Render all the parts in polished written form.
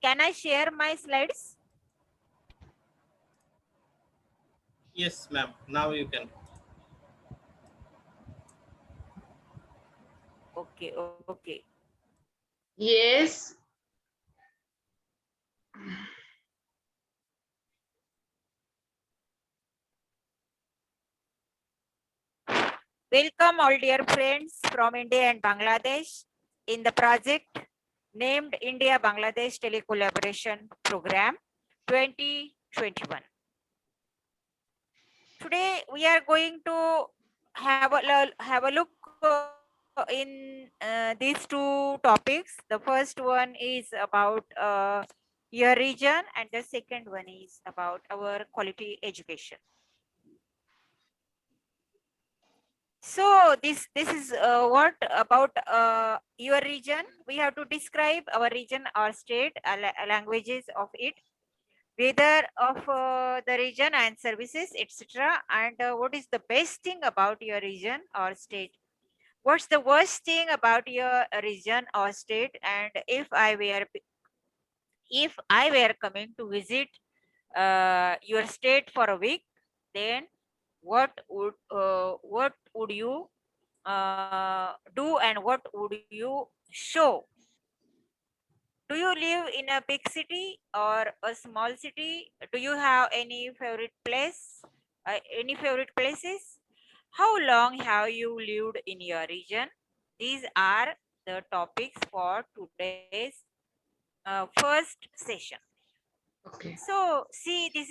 can I share my slides? Yes, ma'am. Now you can. Okay, okay. Yes. Welcome all dear friends from India and Bangladesh in the project named India Bangladesh Telecollaboration Program 2021. Today we are going to have a look in these two topics. The first one is about your region and the second one is about our quality education. So this is what about your region. We have to describe our region or state, languages of it, weather of the region and services, etc. And what is the best thing about your region or state? What's the worst thing about your region or state? And if I were coming to visit your state for a week, then what would you do and what would you show? Do you live in a big city or a small city? Do you have any favorite place? Any favorite places? How long have you lived in your region? These are the topics for today's first session. Okay. So see, this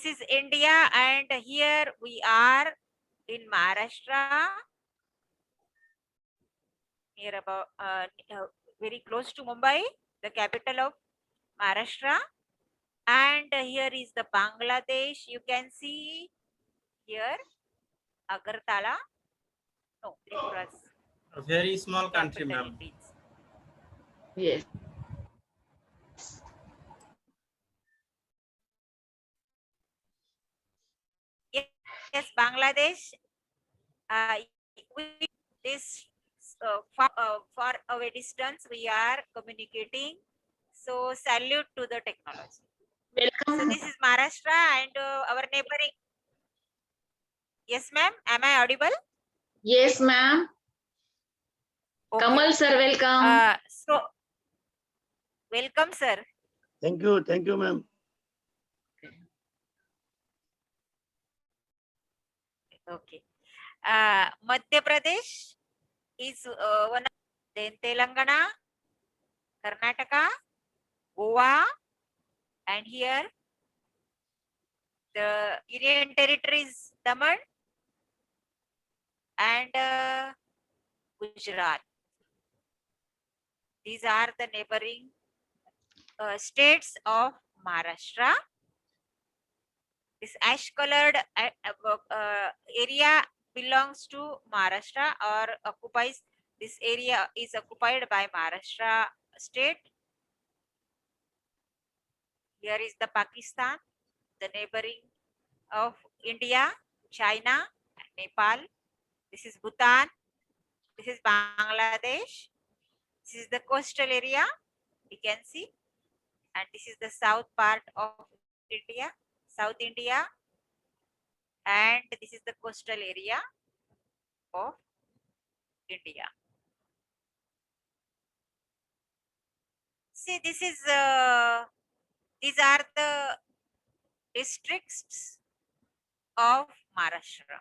is India, and here we are in Maharashtra, near about very close to Mumbai, the capital of Maharashtra. And here is the Bangladesh. You can see here Agartala. No, Tripura's A very small country, capital ma'am. it is. Yes. Yes, Bangladesh. We this far away distance we are communicating. So salute to the technology. So Welcome. this is Maharashtra and our neighboring. Yes, ma'am. Am I audible? Yes, ma'am. Okay. Kamal sir, welcome. So welcome, sir. Thank you, ma'am. Okay. Madhya Pradesh is one. Then Telangana, Karnataka, Goa, and here the Union territories Daman and Gujarat. These are the neighboring states of Maharashtra. This ash colored area belongs to Maharashtra or occupies this area is occupied by Maharashtra state. Here is the Pakistan, the neighboring of India, China, and Nepal. This is Bhutan. This is Bangladesh. This is the coastal area we can see, and this is the south part of India, South India, and this is the coastal area of India. See, these are the districts of Maharashtra.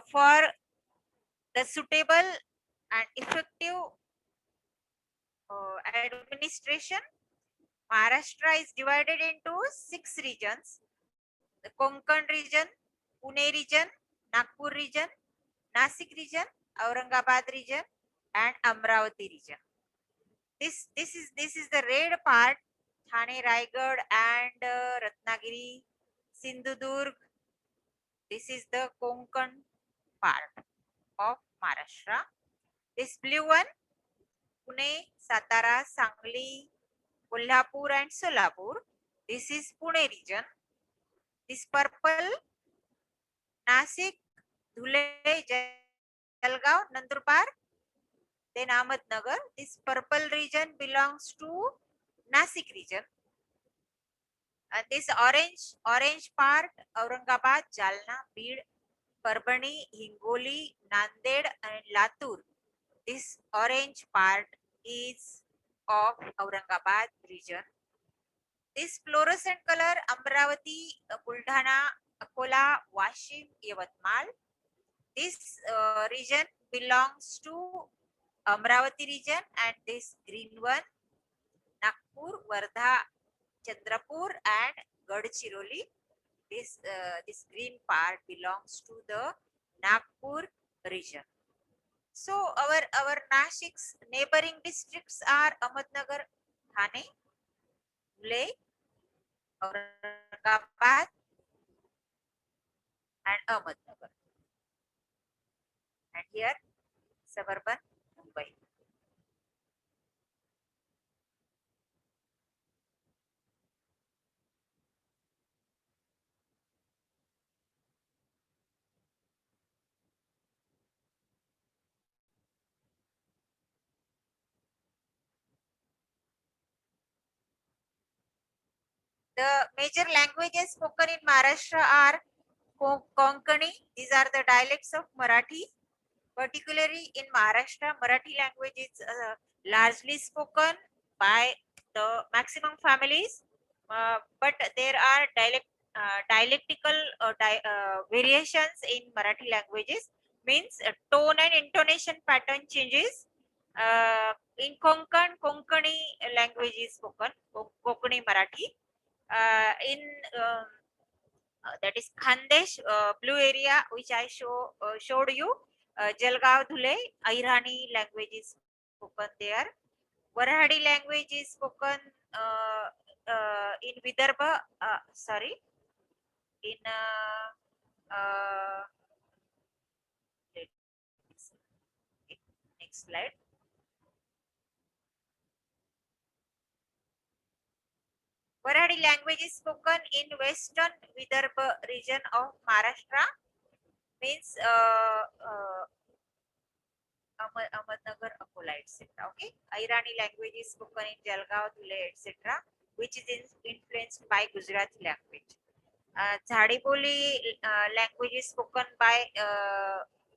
For the suitable and effective administration, Maharashtra is divided into 6 regions: the Konkan region, Pune region, Nagpur region, Nasik region, Aurangabad region, and Amravati region. This is the red part: Thane, Raigad, and Ratnagiri, Sindhudurg. This is the Konkan part of Maharashtra. This blue one: Pune, Satara, Sangli, Kolhapur, and Solapur. This is Pune region. This purple: Nasik, Dhule, Jalgaon, Nandurbar. then Ahmednagar. This purple region belongs to Nasik region. And this orange part, Aurangabad, Jalna, Bid, Parbani, Hingoli, Nanded, and Latur. This orange part is of Aurangabad region. This fluorescent color, Amravati, Buldhana, Akola, Washim, Yavatmal. This region belongs to Amravati region, and this green one, Nagpur, Wardha, Chandrapur, and Gadchiroli. This green part belongs to the Nagpur region. So our Nasik's neighboring districts are Ahmednagar, Thane, Dhule, Aurangabad, and Ahmednagar. And here suburban Mumbai. The major languages spoken in Maharashtra are Konkani. These are the dialects of Marathi. Particularly in Maharashtra, Marathi language is largely spoken by the maximum families, but there are dialectical variations in Marathi languages. Means tone and intonation pattern changes. In Konkani language is spoken, Konkani Marathi. In that is Khandesh, blue area, which I showed you. Jalgaon, Dhule, Airani language is spoken there. Varhadi language is spoken in Vidarbha. Sorry, in let me see. Okay, next slide. Varhadi language is spoken in western Vidarbha region of Maharashtra. Means Ahmednagar, Akola, etc. Okay, Airani language is spoken in Jalgaon, Dhule, etc., which is influenced by Gujarati language. Jhadiboli language is spoken by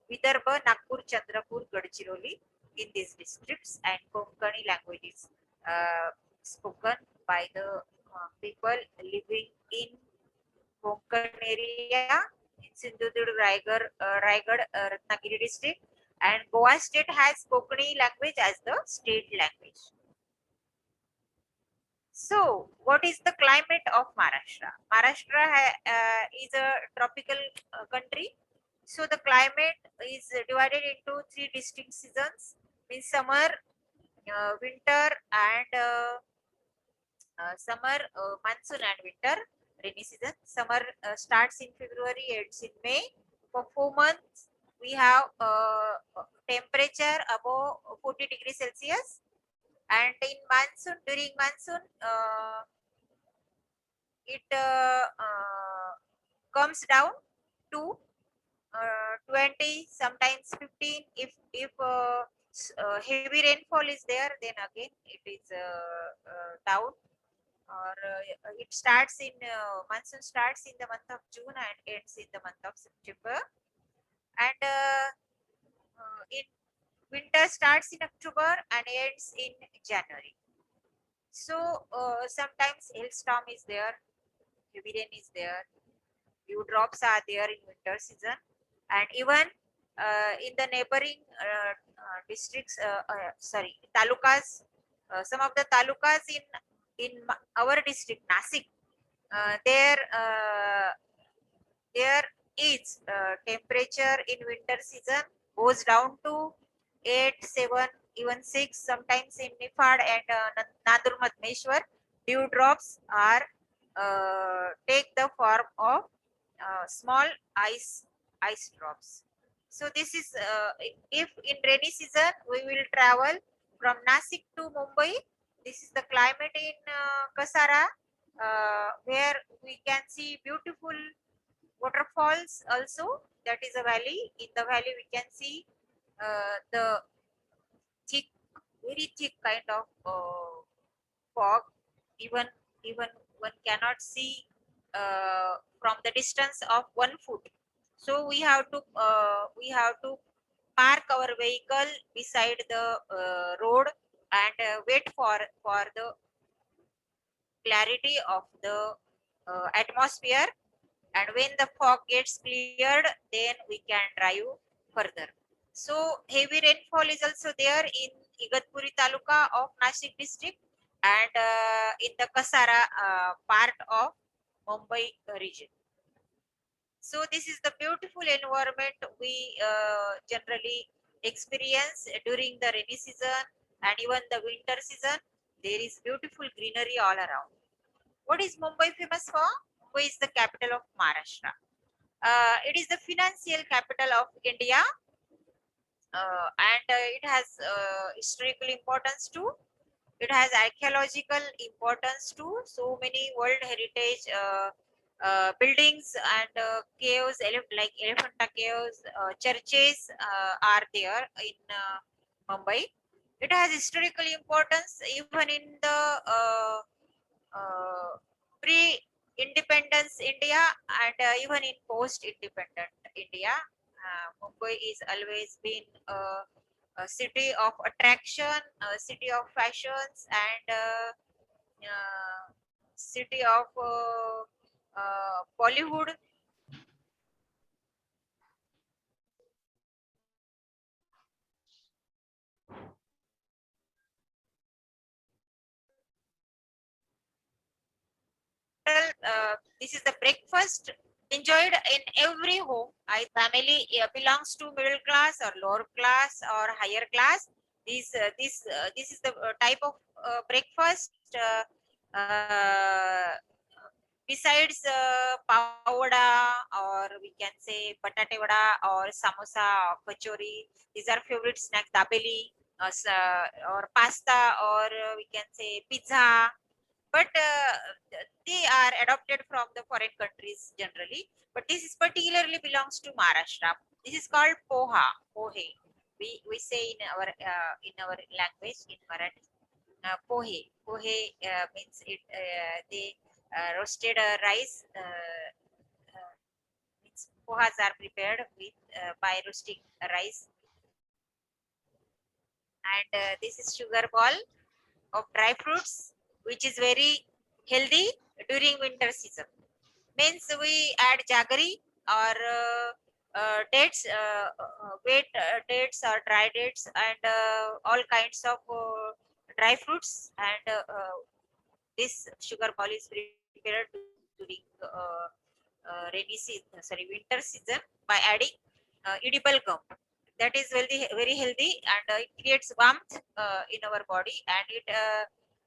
Vidarbha, Nagpur, Chandrapur, Gadchiroli in these districts, and Konkani language is spoken by the people living in Konkan area, in Sindhudurg, Raigad, Ratnagiri district, and Goa state has Konkani language as the state language. So, what is the climate of Maharashtra? Maharashtra is a tropical country. So, the climate is divided into 3 distinct seasons: means summer, winter, and summer, monsoon, and winter, rainy season. Summer starts in February, ends in May. For 4 months, we have temperature above 40 degrees Celsius. And in monsoon, during monsoon, it comes down to 20, sometimes 15. If heavy rainfall is there, then again it is down. Or it starts in monsoon starts in the month of June and ends in the month of September. And in winter starts in October and ends in January. So sometimes hailstorm is there, heavy rain is there, dew drops are there in winter season, and even in the neighboring districts, sorry, talukas, some of the talukas in our district, Nasik, there is temperature in winter season goes down to 8, 7, even 6. Sometimes in Nifad and Nadur Madmeshwar, dew drops are take the form of small ice drops. So this is if in rainy season we will travel from Nasik to Mumbai. This is the climate in Kasara, where we can see beautiful waterfalls also. That is a valley. In the valley we can see the very thick kind of fog. Even even one cannot see from the distance of 1 foot. So we have to park our vehicle beside the road and wait for the clarity of the atmosphere, and when the fog gets cleared, then we can drive further. So heavy rainfall is also there in Igatpuri Taluka of Nashik district, and in the Kasara part of Mumbai region. So this is the beautiful environment we generally experience during the rainy season and even the winter season. There is beautiful greenery all around. What is Mumbai famous for? Mumbai is the capital of Maharashtra. It is the financial capital of India, and it has historical importance too. It has archaeological importance too. So many World Heritage buildings and caves, like Elephanta caves, churches are there in Mumbai. It has historical importance even in the pre-independence India and even in post-independent India. Mumbai is always been a city of attraction, a city of fashions, and city of Bollywood. This is the breakfast enjoyed in every home. I family belongs to middle class or lower class or higher class. This is the type of breakfast. Besides pavada, or we can say patate vada or samosa or kachori, these are favorite snack. Dabeli, or pasta, or we can say pizza, but they are adopted from the foreign countries generally. But this is particularly belongs to Maharashtra. This is called poha, pohe. We say in our language in Marathi, pohe. Pohe means it. They roasted rice. Means pohas are prepared with by roasting rice, and this is sugar ball of dry fruits, which is very healthy during winter season. Means we add jaggery or dates, wet dates or dry dates, and all kinds of dry fruits, and this sugar ball is prepared during rainy season, sorry, winter season, by adding edible gum. That is very healthy, and it creates warmth in our body, and it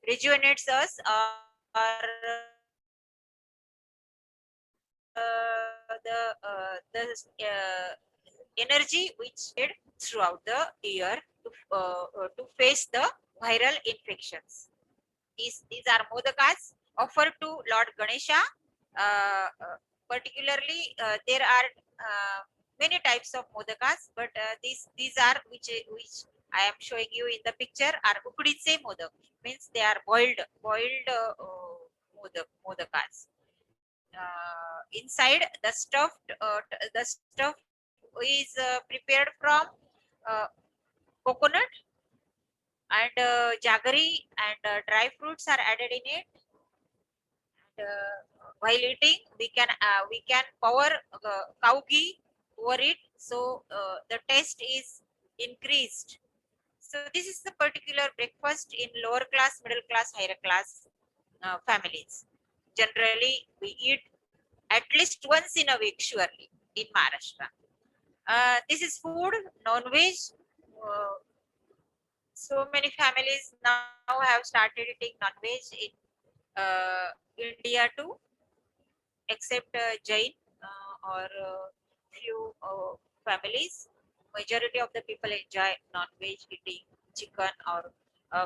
rejuvenates us, or the energy which is throughout the year to face the viral infections. These are modakas offered to Lord Ganesha. Particularly, there are many types of modakas, but these are which I am showing you in the picture are ukditse modak, means they are boiled modakas. Inside the stuff is prepared from uh, coconut, and jaggery and dry fruits are added in it. And, while eating, we can pour cow ghee over it, so the taste is increased. So this is the particular breakfast in lower class, middle class, higher class families. Generally, we eat at least once in a week, surely, in Maharashtra. This is food, non-veg. Uh, so many families now have started eating non-veg in India too, except Jain or few families. Majority of the people enjoy non-veg, eating chicken or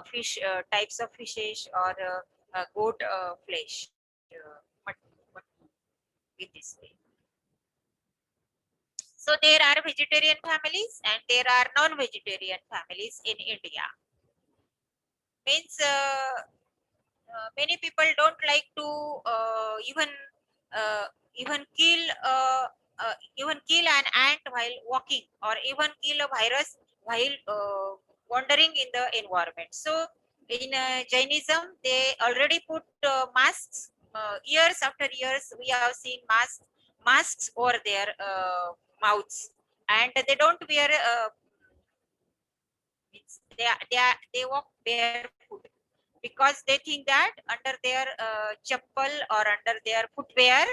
fish, types of fishes, or goat flesh, mutton, in this way. So there are vegetarian families and there are non-vegetarian families in India. means many people don't like to uh, even kill even kill an ant while walking, or even kill a virus while wandering in the environment. So in Jainism, they already put masks. Years after years, we have seen masks over their mouths, and they don't wear they walk barefoot, because they think that under their chappal or under their footwear,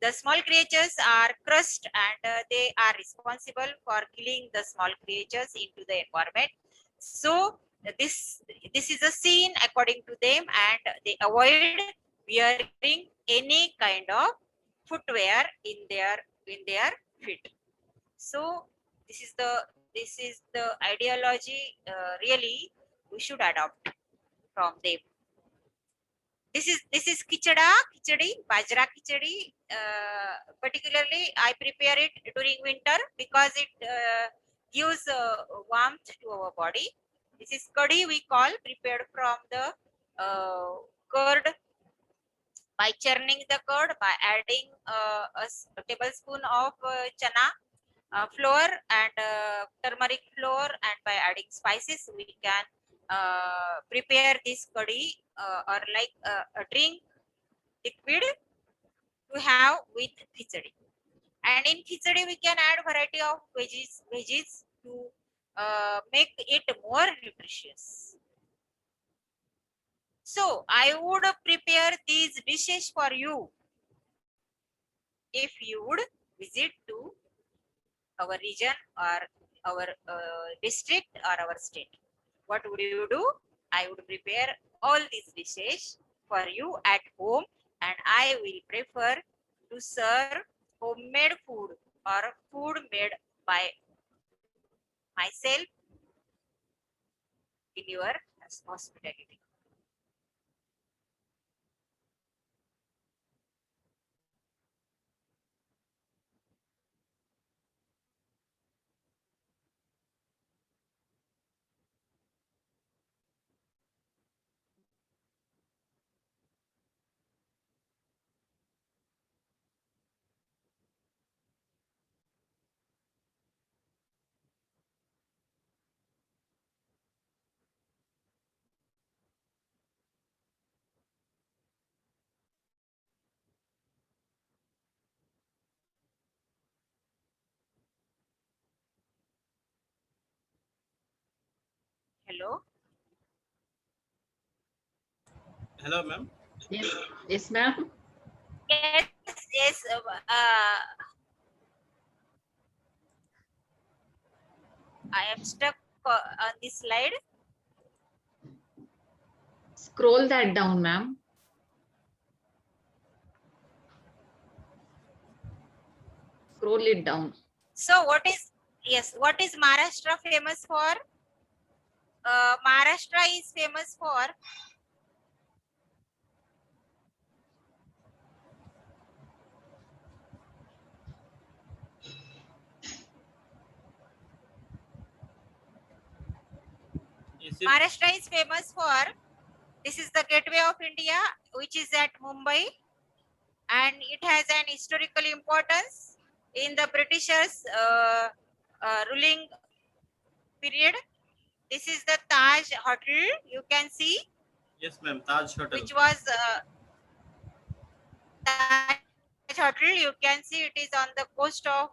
the small creatures are crushed, and they are responsible for killing the small creatures into the environment. So this this is a sin according to them, and they avoid wearing any kind of footwear in their feet. So this is the ideology, really we should adopt from them. This is khichdi, bajra khichdi. Particularly, I prepare it during winter because it gives warmth to our body. This is kadhi, we call, prepared from the curd, by churning the curd, by adding a tablespoon of chana flour and turmeric flour, and by adding spices, we can prepare this curry, or like a drink liquid to have with khichdi. And in khichdi, we can add variety of veggies to make it more nutritious. So I would prepare these dishes for you if you would visit to our region, or our district, or our state. What would you do? I would prepare all these dishes for you at home, and I will prefer to serve homemade food or food made by myself in your hospitality. Hello. Hello, ma'am. Yes, yes, ma'am. Yes, yes. I am stuck on this slide. Scroll that down, ma'am. Scroll it down. So what is Maharashtra famous for? Maharashtra is famous for Is it? Maharashtra is famous for, this is the gateway of India, which is at Mumbai, and it has an historical importance in the Britishers ruling period. This is the Taj Hotel, you can see, Yes, ma'am. Taj Hotel. which was Taj Hotel. You can see it is on the coast of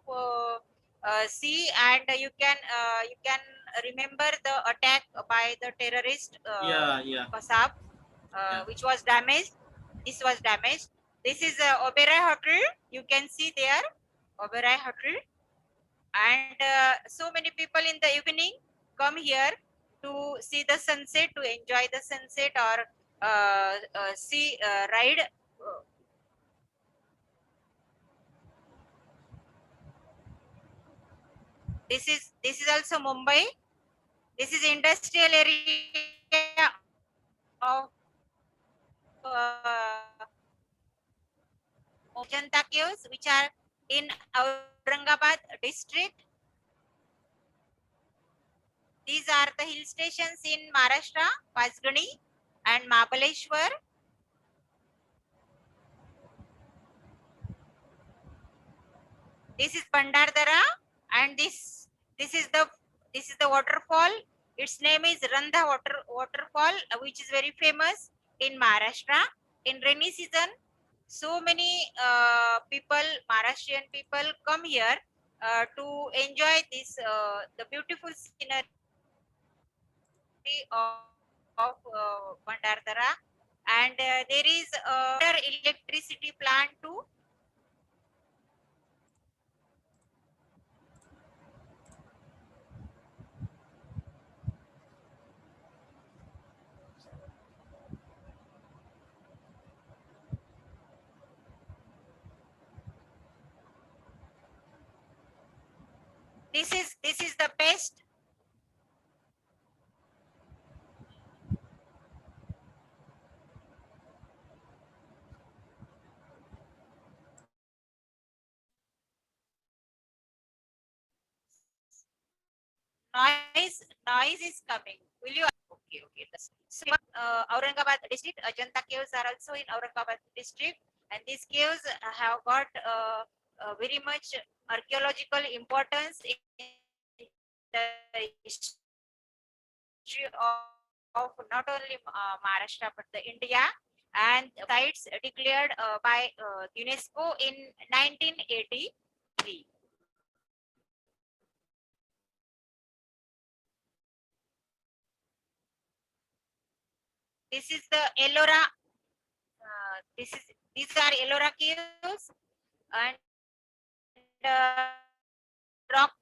sea, and you can remember the attack by the terrorist Yeah. Kasab, Yeah. which was damaged. This was damaged. This is Oberoi Hotel. You can see there, Oberoi Hotel, and so many people in the evening come here to see the sunset, to enjoy the sunset, or see ride. This is also Mumbai. This is industrial area of Mojanta Caves, which are in Aurangabad district. These are the hill stations in Maharashtra, Pasgani and Mahabaleshwar. This is Pandardara, and this is the waterfall. Its name is Randha waterfall, which is very famous in Maharashtra. In rainy season, so many people, Maharashtrian people, come here to enjoy this the beautiful scenery of Pandardara, and there is a electricity plant too. This is the best. Noise is coming. Will you? Okay, okay. So, Aurangabad district, Ajanta caves are also in Aurangabad district, and these caves have got very much archaeological importance in the history of not only Maharashtra but the India, and sites declared by UNESCO in 1983. This is the Ellora. These are Ellora caves, and rock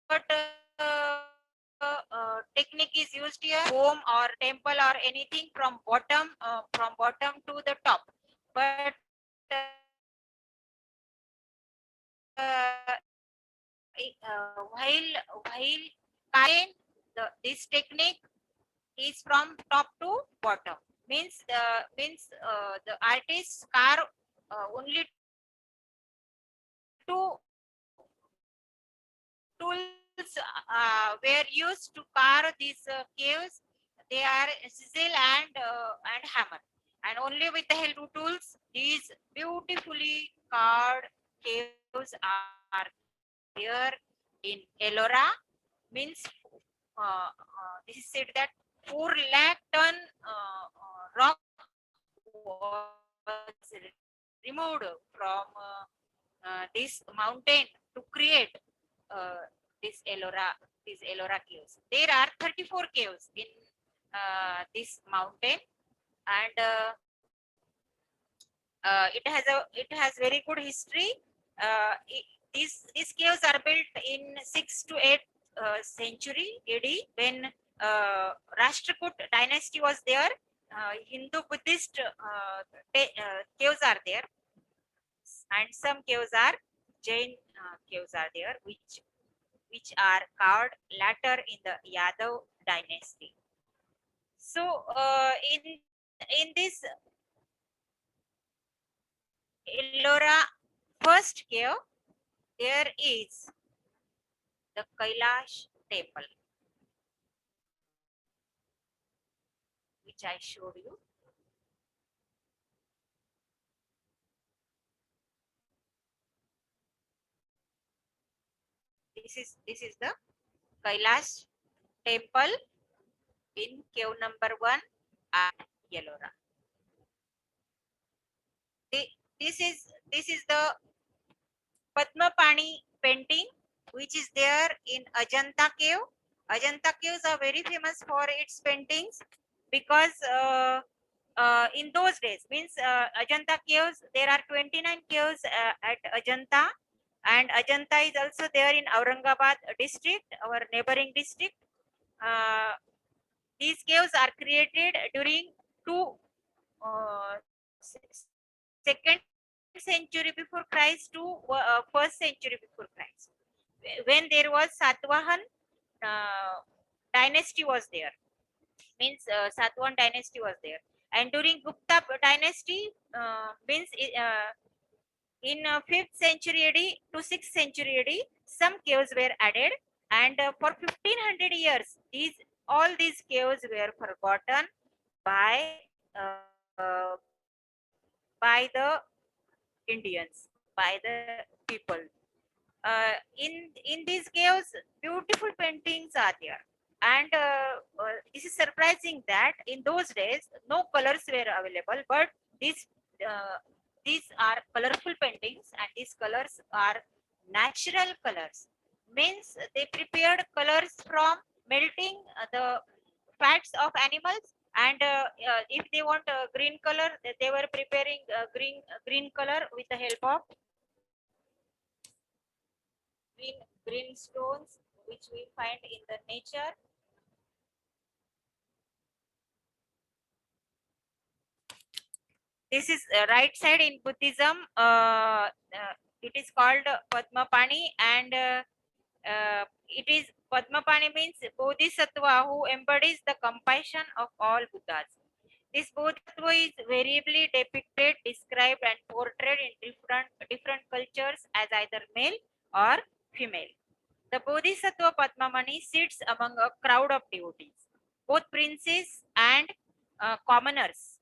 cut technique is used here. Home or temple or anything from bottom to the top, but while this technique is from top to bottom, means the artists carve only two tools were used to carve these caves. They are chisel and hammer, and only with the help of tools these beautifully carved caves are there in Ellora. Means this is said that 4 lakh ton rock was removed from this mountain to create these Ellora caves. There are 34 caves in this mountain, and it has very good history. These caves are built in 6th to 8th century AD, when Rashtrakut dynasty was there. Hindu Buddhist caves are there, and some caves are Jain caves are there, which are carved later in the Yadav dynasty. So in this Ellora first cave, there is the Kailash temple, which I showed you. This is the Kailash temple in cave number 1 at Ellora. This is the Padmapani painting, which is there in Ajanta cave. Ajanta caves are very famous for its paintings, because in those days, means Ajanta caves, there are 29 caves at Ajanta, and Ajanta is also there in Aurangabad district, our neighboring district. These caves are created during two second century before Christ to first century before Christ, when there was Satvahan dynasty was there. Means Satvahan dynasty was there, and during Gupta dynasty, means in 5th century AD to 6th century AD, some caves were added, and for 1500 years all these caves were forgotten by uh, by the Indians, by the people. In these caves, beautiful paintings are there, and this is surprising that in those days no colors were available, but these uh, these are colorful paintings, and these colors are natural colors. Means they prepared colors from melting the fats of animals, and if they want green color, they were preparing green color with the help of green stones which we find in the nature. This is right side in Buddhism. It is called Padmapani, and it is Padmapani means Bodhisattva who embodies the compassion of all Buddhas. This Bodhisattva is variably depicted, described, and portrayed in different cultures as either male or female. The Bodhisattva Padmamani sits among a crowd of devotees. Both princes and commoners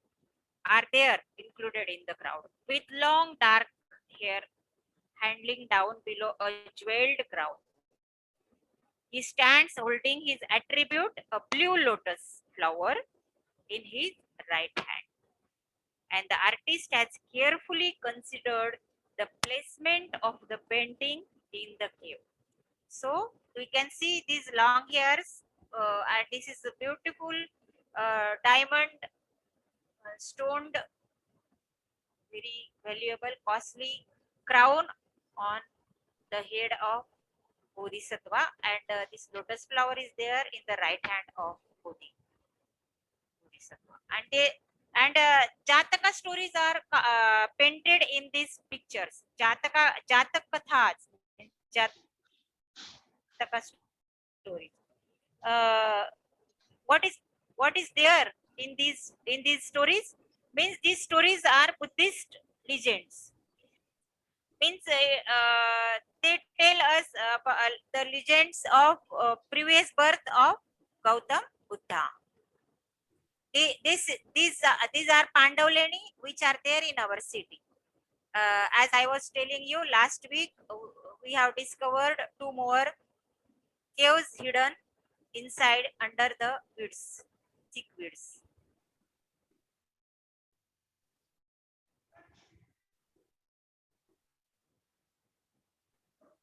are there included in the crowd, with long dark hair hanging down below a jeweled crown. He stands holding his attribute, a blue lotus flower, in his right hand. And the artist has carefully considered the placement of the painting in the cave. So we can see these long hairs, and this is a beautiful diamond stoned, very valuable, costly crown on the head of Bodhisattva, and this lotus flower is there in the right hand of Bodhisattva. And Jataka stories are painted in these pictures. Jatak kathas, Jataka stories. Uh, what is there in these stories? Means these stories are Buddhist legends. Means they tell us the legends of previous birth of Gautam Buddha. These are Pandavleni which are there in our city. As I was telling you last week, we have discovered 2 more caves hidden inside under the weeds, thick weeds.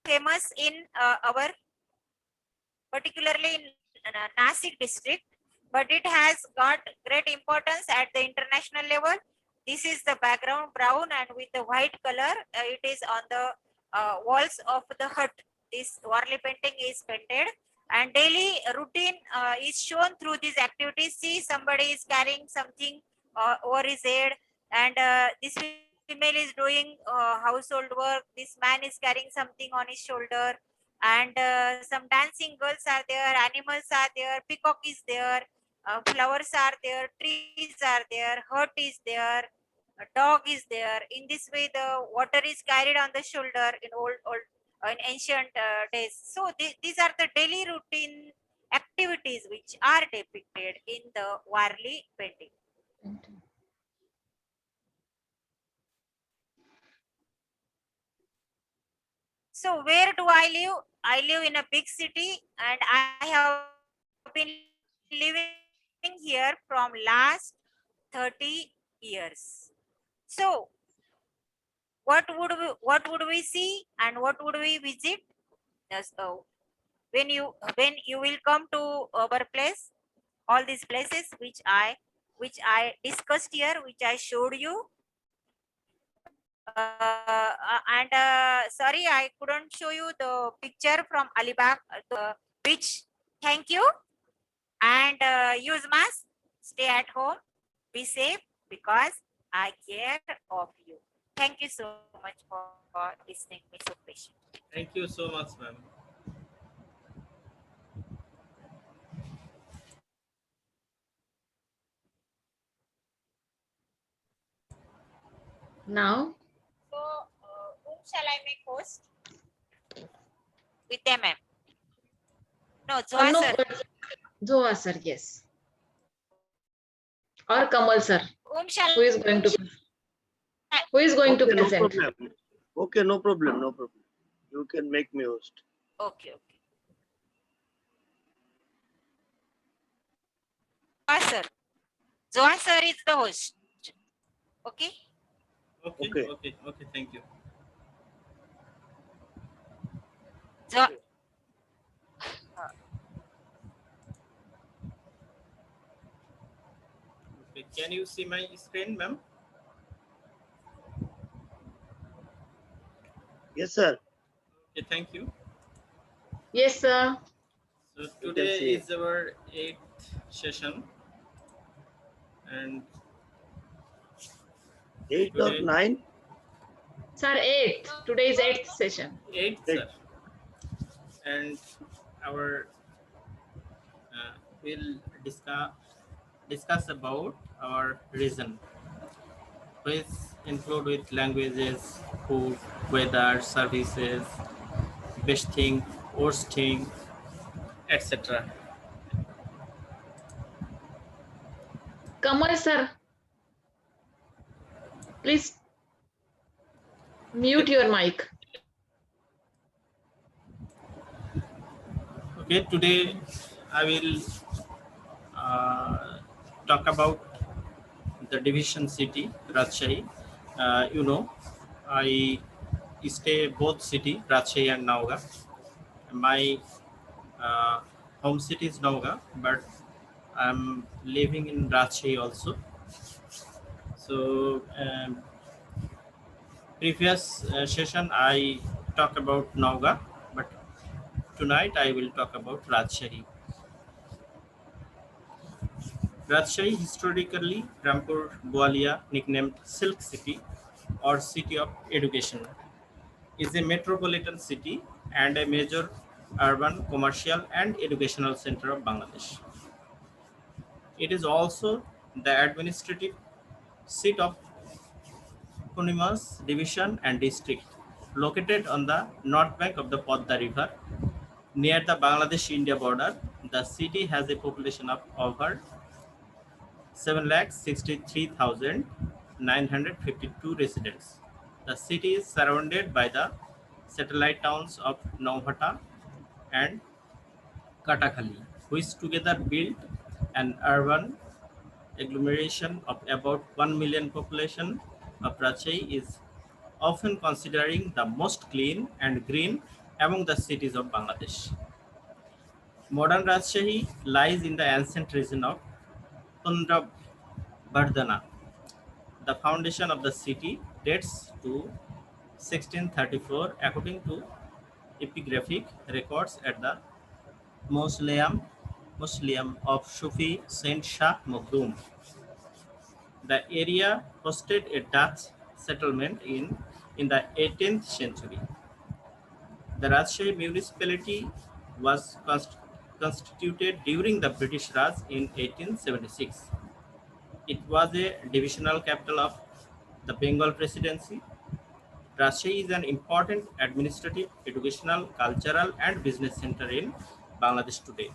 Famous in our, particularly in Nasik district, but it has got great importance at the international level. This is the background brown and with the white color. It is on the walls of the hut. This Warli painting is painted, and daily routine is shown through these activities. See, somebody is carrying something over his head, and this female is doing household work. This man is carrying something on his shoulder, and some dancing girls are there, animals are there, peacock is there, flowers are there, trees are there, hut is there, a dog is there. In this way, the water is carried on the shoulder in in ancient days. So these are the daily routine activities which are depicted in the Warli painting. So where do I live? I live in a big city, and I have been living here from last 30 years. So what would we see and what would we visit? Yes, when you will come to our place, all these places which I discussed here, which I showed you. And sorry, I couldn't show you the picture from Alibag, the beach. Thank you, and use mask, stay at home, be safe, because I care of you. Thank you so much for listening me so patiently. Thank you so much, ma'am. Now, So, whom shall I make host? With them, ma'am. No, Zoha no, sir. Zoha sir, yes. Or Kamal sir, Whom shall who is going to Okay, no present? problem. Okay, no problem, no problem. You can make me host. Okay, okay. Zoha sir. Zoha sir is the host. Okay. Okay, Okay. okay, okay. Thank you. Zoha. Okay, can you see my screen, ma'am? Yes, sir. Okay, thank you. Yes, sir. So You can today see. is our 8th session, and 8 or today 9? Sir, 8th. Today is 8th session. 8th, Eight. sir, and our will discuss about our region, which include with languages, food, weather, services, best thing, worst thing, etc. Kamal sir, please mute your mic. Okay, today I will uh, talk about the division city Rajshahi. I stay both city Rajshahi and Nauga. My uh, home city is Nauga, but I'm living in Rajshahi also. So previous session I talked about Nauga, but tonight I will talk about Rajshahi. Rajshahi, historically Rampur Gwalior, nicknamed Silk City or City of Education, is a metropolitan city and a major urban, commercial and educational center of Bangladesh. It is also the administrative seat of Punimas Division and District, located on the north bank of the Podda River near the Bangladesh-India border. The city has a population of over 7,63,952 residents. The city is surrounded by the satellite towns of Nauhata and Katakali, which together build an urban agglomeration of about 1 million population of Rajshahi is often considering the most clean and green among the cities of Bangladesh. Modern Rajshahi lies in the ancient region of Pundrabardhana. The foundation of the city dates to 1634 according to epigraphic records at the mausoleum of Sufi Saint Shah Makdum. The area hosted a Dutch settlement in the 18th century. The Rajshahi municipality was constituted during the British Raj in 1876. It was a divisional capital of the Bengal Presidency. Rajshahi is an important administrative, educational, cultural, and business center in Bangladesh today.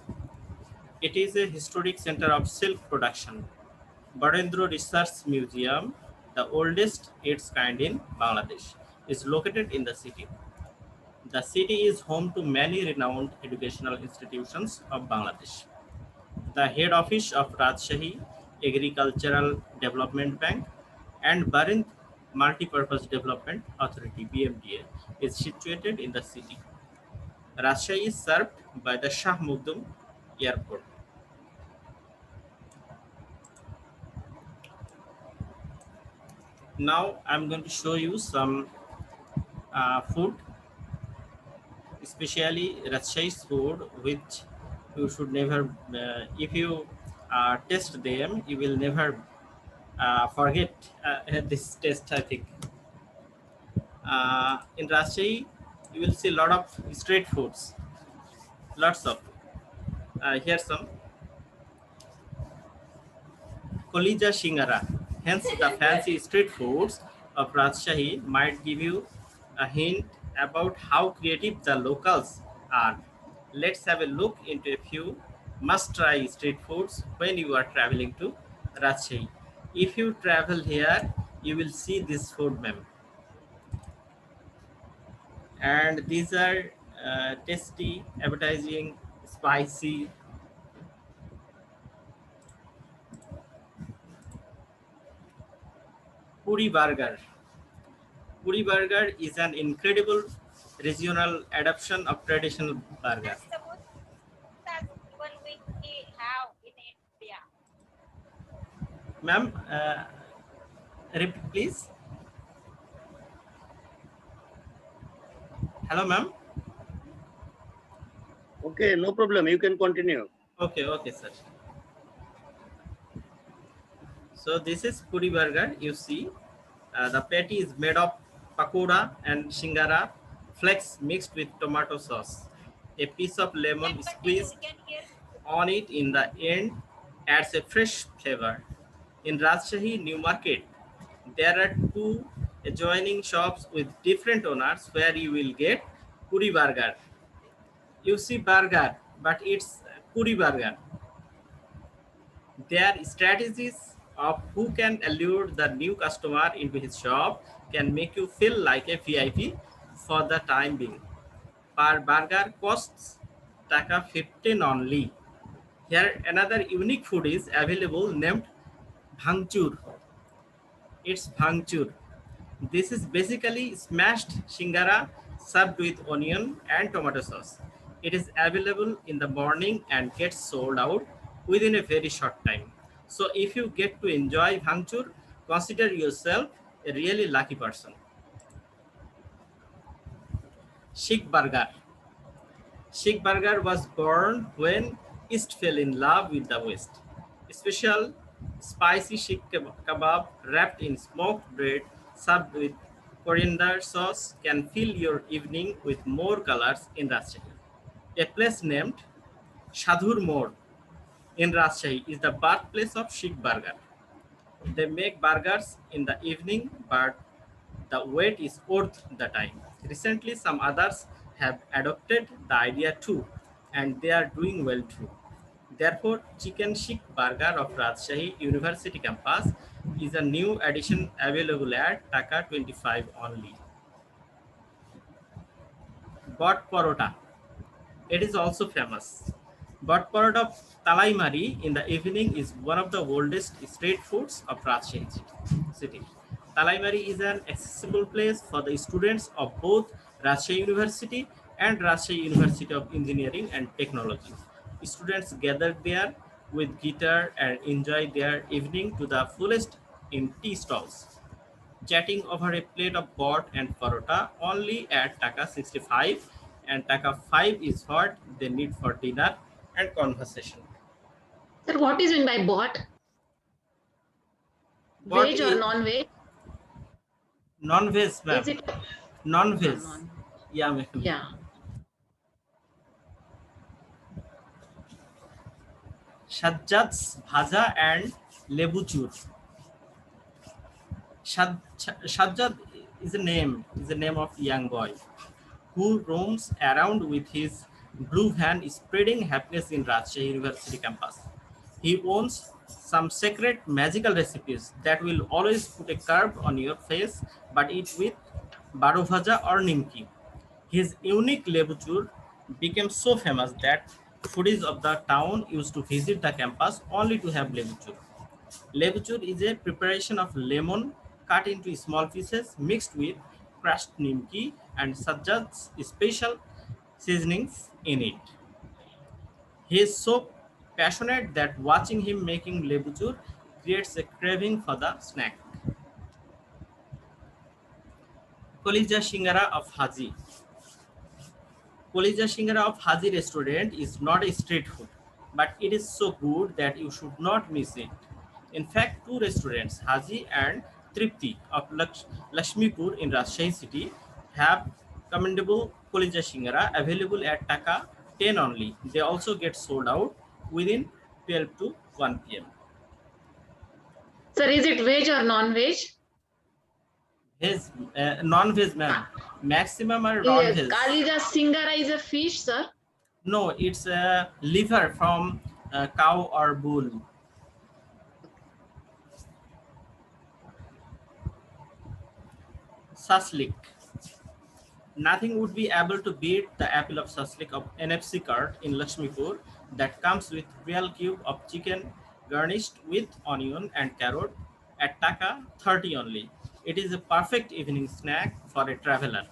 It is a historic center of silk production. Barendra Research Museum, the oldest its kind in Bangladesh, is located in the city. The city is home to many renowned educational institutions of Bangladesh. The head office of Rajshahi Agricultural Development Bank and Barind Multipurpose Development Authority (BMDA) is situated in the city. Rajshahi is served by the Shah Mukdum Airport. Now I'm going to show you some food, especially Rajshahi's food, which you should never, if you taste them, you will never forget this taste, I think. In Rajshahi, you will see a lot of street foods, lots of. Here's some Kolija Shingara. Hence, the fancy street foods of Rajshahi might give you a hint about how creative the locals are. Let's have a look into a few must try street foods when you are traveling to Rajshahi. If you travel here, you will see this food, ma'am. And these are tasty, appetizing, spicy. Puri burger. Puri burger is an incredible regional adaptation of traditional burger. That's the most that one we have in India. Ma'am, repeat please. Hello, ma'am. Okay, no problem. You can continue. Okay, okay, sir. So this is puri burger. You see, the patty is made of pakoda and shingara flakes mixed with tomato sauce. A piece of lemon Continue, squeezed we can hear. on it in the end adds a fresh flavor. In Rajshahi New Market, there are two adjoining shops with different owners where you will get puri burger. You see burger, but it's puri burger. Their strategies of who can allure the new customer into his shop can make you feel like a VIP for the time being. Per burger costs taka 15 only. Here another unique food is available named bhangchur. It's bhangchur. This is basically smashed shingara served with onion and tomato sauce. It is available in the morning and gets sold out within a very short time. So if you get to enjoy bhangchur, consider yourself a really lucky person. Sikh burger. Sikh burger was born when East fell in love with the West. Special spicy Sikh kebab wrapped in smoked bread served with coriander sauce can fill your evening with more colors in Rajshahi. A place named Shadhur Mor in Rajshahi is the birthplace of Sikh burger. They make burgers in the evening, but the wait is worth the time. Recently, some others have adopted the idea too, and they are doing well too. Therefore, Chicken Sikh Burger of Rajshahi University campus is a new addition available at Taka 25 only. Bot Parota. It is also famous. Bot Parota of Talaimari in the evening is one of the oldest street foods of Rajshahi city. Talaimari is an accessible place for the students of both Rajshahi University and Rajshahi University of Engineering and Technology. Students gather there with guitar and enjoy their evening to the fullest in tea stalls, chatting over a plate of bot and parota only at Taka 65, and Taka 5 is what they need for dinner and conversation. Sir, what is meant by bot? Bot Veg or is- non-veg? Non-veg, ma'am. Is it? Non-veg. Non- Yeah, ma'am. Yeah. Sajjad's Bhaja and Lebu Chur. Sajjad is a name of young boy who roams around with his blue van spreading happiness in Rajshahi University campus. He owns some secret magical recipes that will always put a curve on your face but eat with baro bhaja or nimki. His unique lebuchur became so famous that foodies of the town used to visit the campus only to have lebuchur. Lebuchur is a preparation of lemon cut into small pieces mixed with crushed nimki and Sajjad's special seasonings in it. He is so passionate that watching him making lebuchur creates a craving for the snack. Kolija Shingara of Haji. Kolija Shingara of Haji restaurant is not a street food, but it is so good that you should not miss it. In fact, two restaurants, Haji and Tripti of Lakshmipur in Rajshahi city, have commendable Kolija Shingara available at Taka 10 only. They also get sold out within 12 to 1 p.m. Sir, is it veg or non-veg? His non-veg, ma'am. Maximum are non-veg. Kalija Singara is a fish, sir. No, it's a liver from cow or bull. Saslik. Nothing would be able to beat the apple of Saslik of NFC cart in Lakshmipur that comes with real cube of chicken garnished with onion and carrot at Taka 30 only. It is a perfect evening snack for a traveler.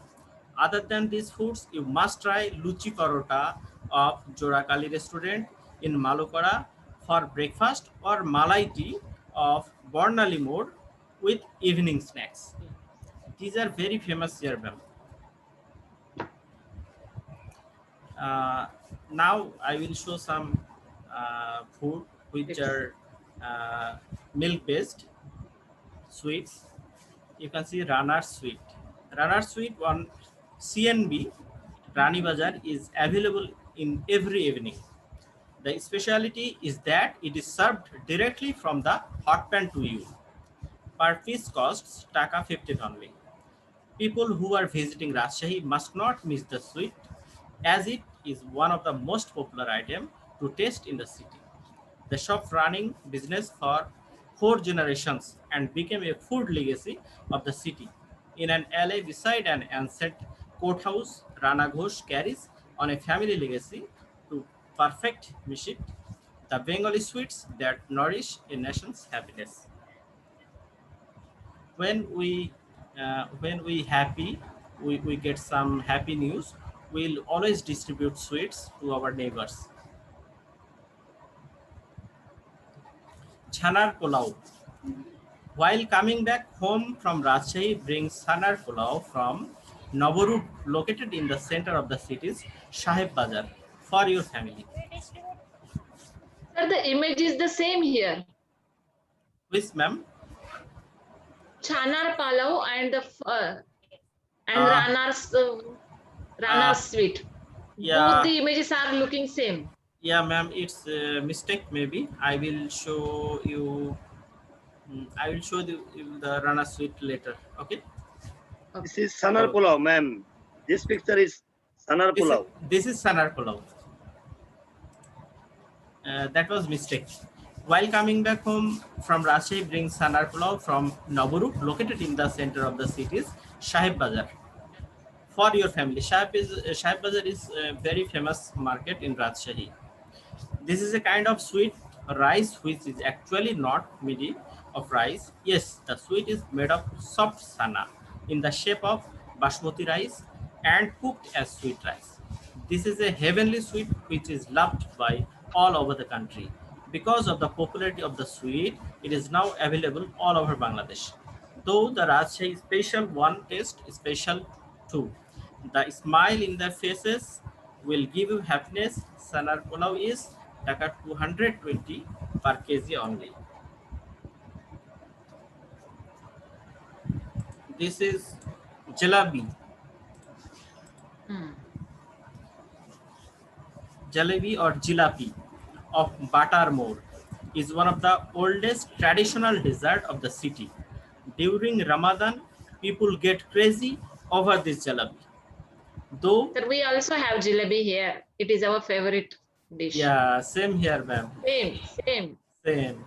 Other than these foods, you must try Luchi Parota of Jorakali restaurant in Malukara for breakfast or Malai tea of Bornali Mode with evening snacks. These are very famous here, ma'am. Uh, Now I will show some food which are milk based sweets. You can see Ranar sweet. Ranar sweet on CNB Rani Bazar is available in every evening. The speciality is that it is served directly from the hot pan to you. Per piece costs Taka 15 only. People who are visiting Rajshahi must not miss the sweet as it is one of the most popular items to taste in the city. The shop running business for 4 generations and became a food legacy of the city. In an alley beside an ancient courthouse, Rana Ghosh carries on a family legacy to perfect mishit, the Bengali sweets that nourish a nation's happiness. When we happy, we get some happy news, we'll always distribute sweets to our neighbors. Chanar Pulao. While coming back home from Rajshahi, brings Chanar Pulao from Navarud, located in the center of the city's Sahib Bazar, for your family. Sir, the image is the same here. Please, ma'am. Chanar Palau and Uh, Ranar sweet. yeah, Both the images are looking same. yeah, ma'am. It's a mistake. Maybe I will show you. I will show you the Rana sweet later. Okay. This is Sanar So- Pulao, ma'am. This picture is Sanar This is, Pulao. this is Sanar Pulao. That was mistake. While coming back home from Rajshahi, brings Sanar Pulao from Naburuk, located in the center of the city's Sahib Bazar. For your family, Sahib Bazar is a very famous market in Rajshahi. This is a kind of sweet rice which is actually not made of rice. Yes, the sweet is made of soft sana in the shape of basmati rice and cooked as sweet rice. This is a heavenly sweet which is loved by all over the country. Because of the popularity of the sweet, it is now available all over Bangladesh. Though the Rajshahi special one taste special too. The smile in their faces will give you happiness. Sanar Pulao is taka 220 per kg only. This is jalebi. Jalebi or jilapi of Batarmore is one of the oldest traditional dessert of the city. During Ramadan, people get crazy over this jalebi. Though, Sir, we also have jalebi here. It is our favorite dish. yeah, same here, ma'am. Same. Same.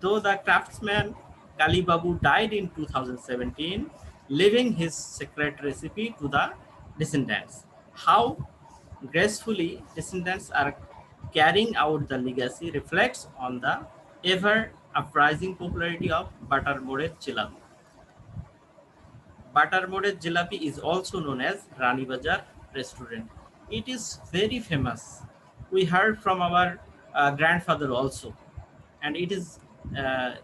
Though the craftsman Kali Babu died in 2017, leaving his secret recipe to the descendants. How gracefully descendants are carrying out the legacy reflects on the ever uprising popularity of Batarmore Jalebi. Batarmore Jalebi is also known as Rani Bazar restaurant. It is very famous. We heard from our grandfather also, and it is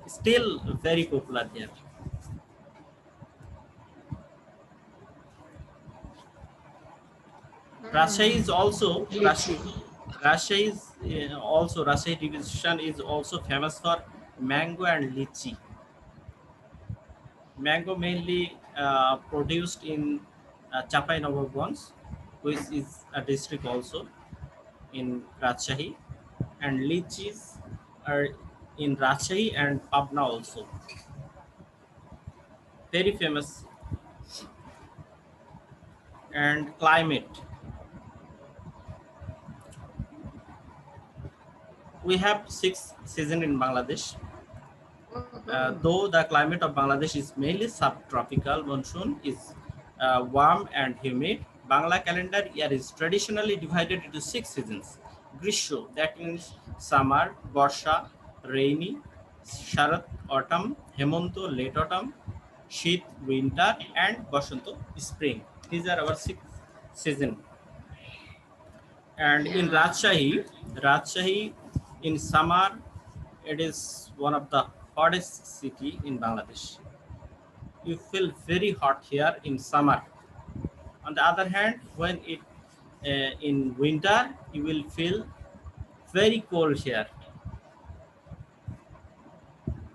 still very popular here. Rajshahi is also Rajshahi is also Rajshahi division is also famous for mango and lychee. Mango mainly produced in Chapai Nawabganj, which is a district also in Rajshahi, and lychees are in Rajshahi and Pabna also. Very famous. And climate. We have 6 seasons in Bangladesh. Mhm. Though the climate of Bangladesh is mainly subtropical, monsoon is warm and humid. Bangla calendar year is traditionally divided into 6 seasons. Grisho, that means summer, Borsha, rainy, Sharat, autumn, Hemonto, late autumn, Shit, winter, and Bashanto, spring. These are our 6 seasons. And in Yeah. Rajshahi in summer, it is one of the hottest city in Bangladesh. You feel very hot here in summer. On the other hand, when it in winter, you will feel very cold here.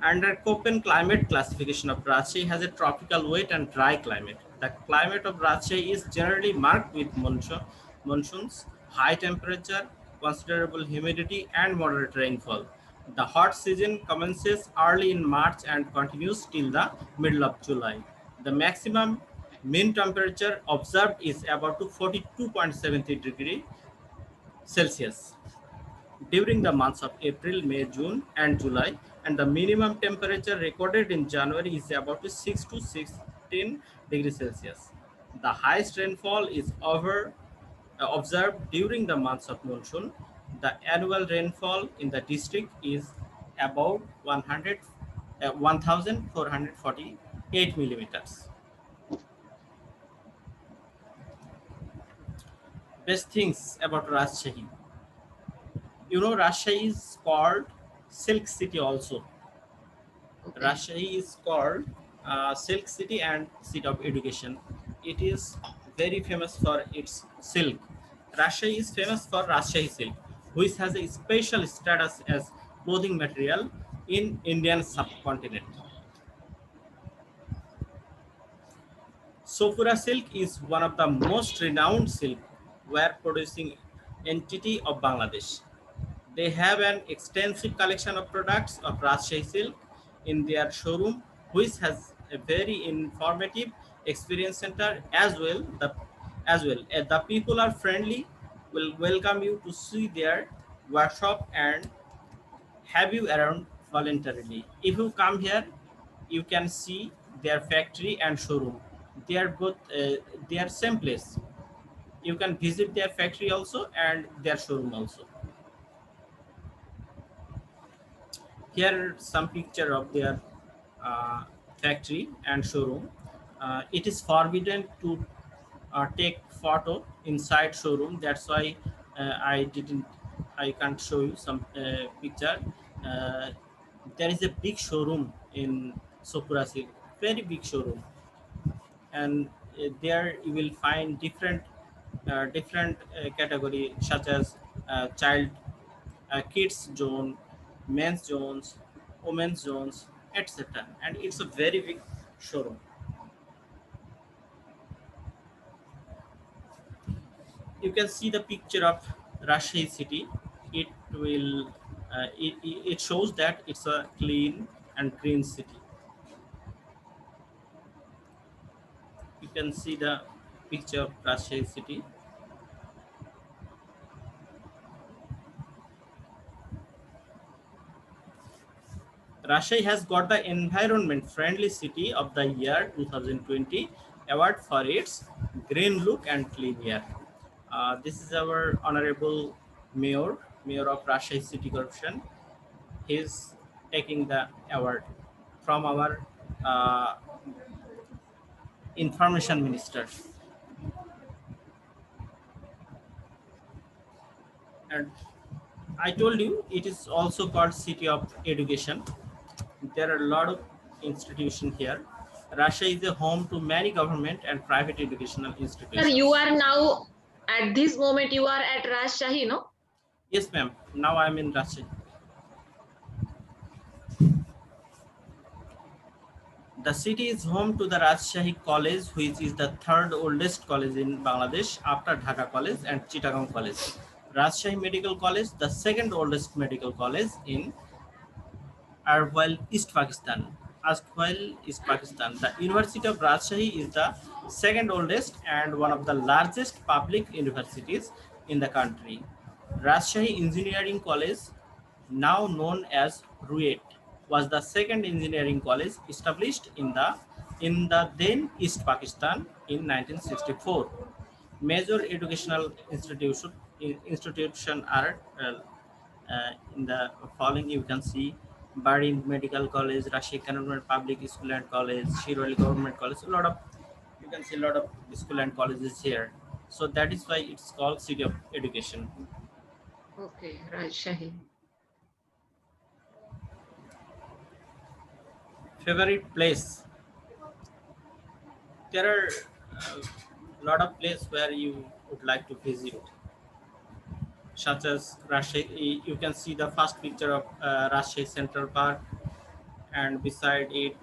Under Köppen climate classification of Rajshahi has a tropical wet and dry climate. The climate of Rajshahi is generally marked with monsoons, high temperature, considerable humidity, and moderate rainfall. The hot season commences early in March and continues till the middle of July. The maximum mean temperature observed is about to 42.73 degree Celsius during the months of April, May, June, and July, and the minimum temperature recorded in January is about 6 to 16 degrees Celsius. The highest rainfall is observed during the months of monsoon. The annual rainfall in the district is about 1,448 millimeters. Best things about Rajshahi. You know, Rajshahi is called Silk City also. Okay. Rajshahi is called Silk City and City of Education. It is very famous for its silk. Rajshahi is famous for Rajshahi silk, which has a special status as clothing material in Indian subcontinent. Sopura silk is one of the most renowned silk ware producing entity of Bangladesh. They have an extensive collection of products of Rajshahi silk in their showroom, which has a very informative experience center as well. The people are friendly, will welcome you to see their workshop and have you around voluntarily. If you come here, you can see their factory and showroom. They are same place. You can visit their factory also and their showroom also. Here some picture of their uh, factory and showroom. It is forbidden to take photo inside showroom. That's why I can't show you some picture. uh, there is a big showroom in Sokurasi, very big showroom, and there you will find different category such as child kids zone, men's zones, women's zones, etc. And it's a very big showroom. You can see the picture of Rajshahi city. It will it shows that it's a clean and green city. You can see the picture of Rajshahi city. Rajshahi has got the Environment Friendly City of the Year 2020 award for its green look and clean air. This is our honorable mayor of Rajshahi City Corporation. He is taking the award from our uh, information minister. And I told you it is also called City of Education. There are a lot of institutions here. Russia is a home to many government and private educational Sir, you institutions. are now at this moment you are at Rajshahi, no? Yes, ma'am. Now I'm in Russia. The city is home to the Rajshahi College, which is the third oldest college in Bangladesh after Dhaka College and Chittagong College. Rajshahi Medical College, the second oldest medical college in Erstwhile East Pakistan. Erstwhile East Pakistan. The University of Rajshahi is the second oldest and one of the largest public universities in the country. Rajshahi Engineering College now known as RUET, was the second engineering college established in the then East Pakistan in 1964. Major educational institution are in the following. You can see Bari Medical College, Rashid Cantonment Public School and College, Shiroli Government College. A lot of, you can see a lot of school and colleges here. So that is why it's called City of Education. Okay, Rajshahi. Favorite place? There are a lot of places where you would like to visit, such as Rajshahi. You can see the first picture of Rajshahi Central Park, and beside it,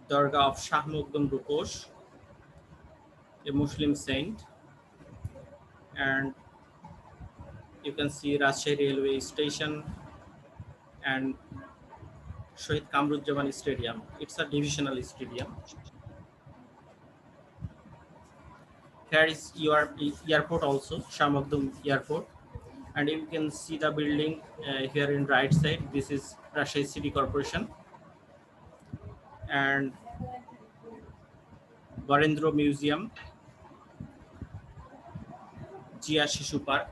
Dargah of Shah Muqaddam Rukosh, a Muslim saint, and you can see Rajshahi Railway Station and Shahid Kamruজ্জামান Stadium. It's a divisional stadium. Here is your airport also, Shah Muqaddam Airport, and you can see the building here in right side. This is Rajshahi City Corporation, and Barendra Museum, Jia Shishu Park,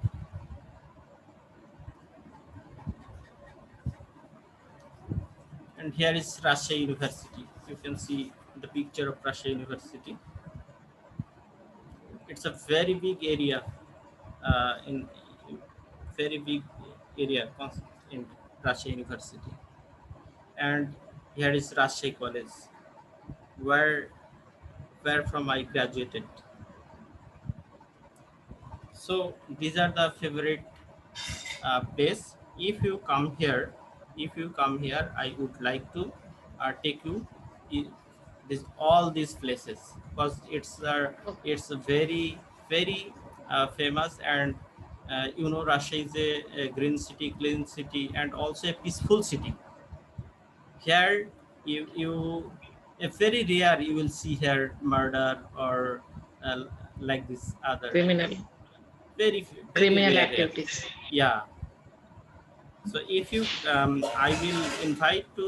and here is Rajshahi University. You can see the picture of Rajshahi University. It's a very big area, in very big area in Rajshahi University, and here is Rajshahi College, where from I graduated. So these are the favorite place. If you come here, I would like to take you i- all these places, because it's a very famous, and Russia is a green city, clean city, and also a peaceful city. Here you a very rare you will see here murder or like this other, Criminal, very criminal very rare. activities. Yeah. So if you I will invite to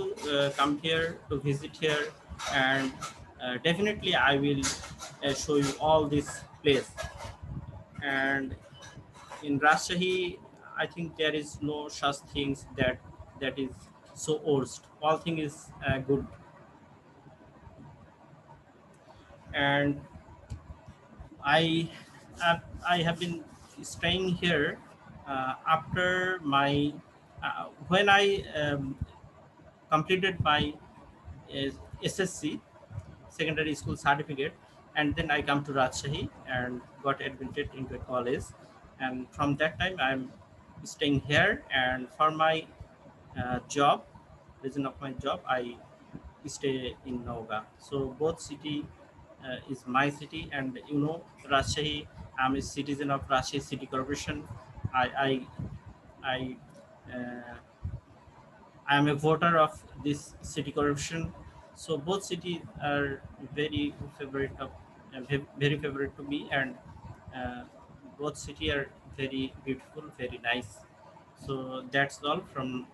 come here to visit here, and definitely I will show you all this place. And in Rajshahi, I think there is no such things that is so worst. All thing is good. And I I have been staying here after my when I completed my SSC, secondary school certificate, and then I come to Rajshahi and got admitted into a college, and from that time I'm staying here, and for my job, reason of my job, I stay in Nauga. So both city is my city, and Rajshahi. I'm a citizen of Rajshahi City Corporation. I I uh, I am a voter of this city corporation. So both cities are very favorite of very favorite to me, and uh, both city are very beautiful, very nice. So that's all from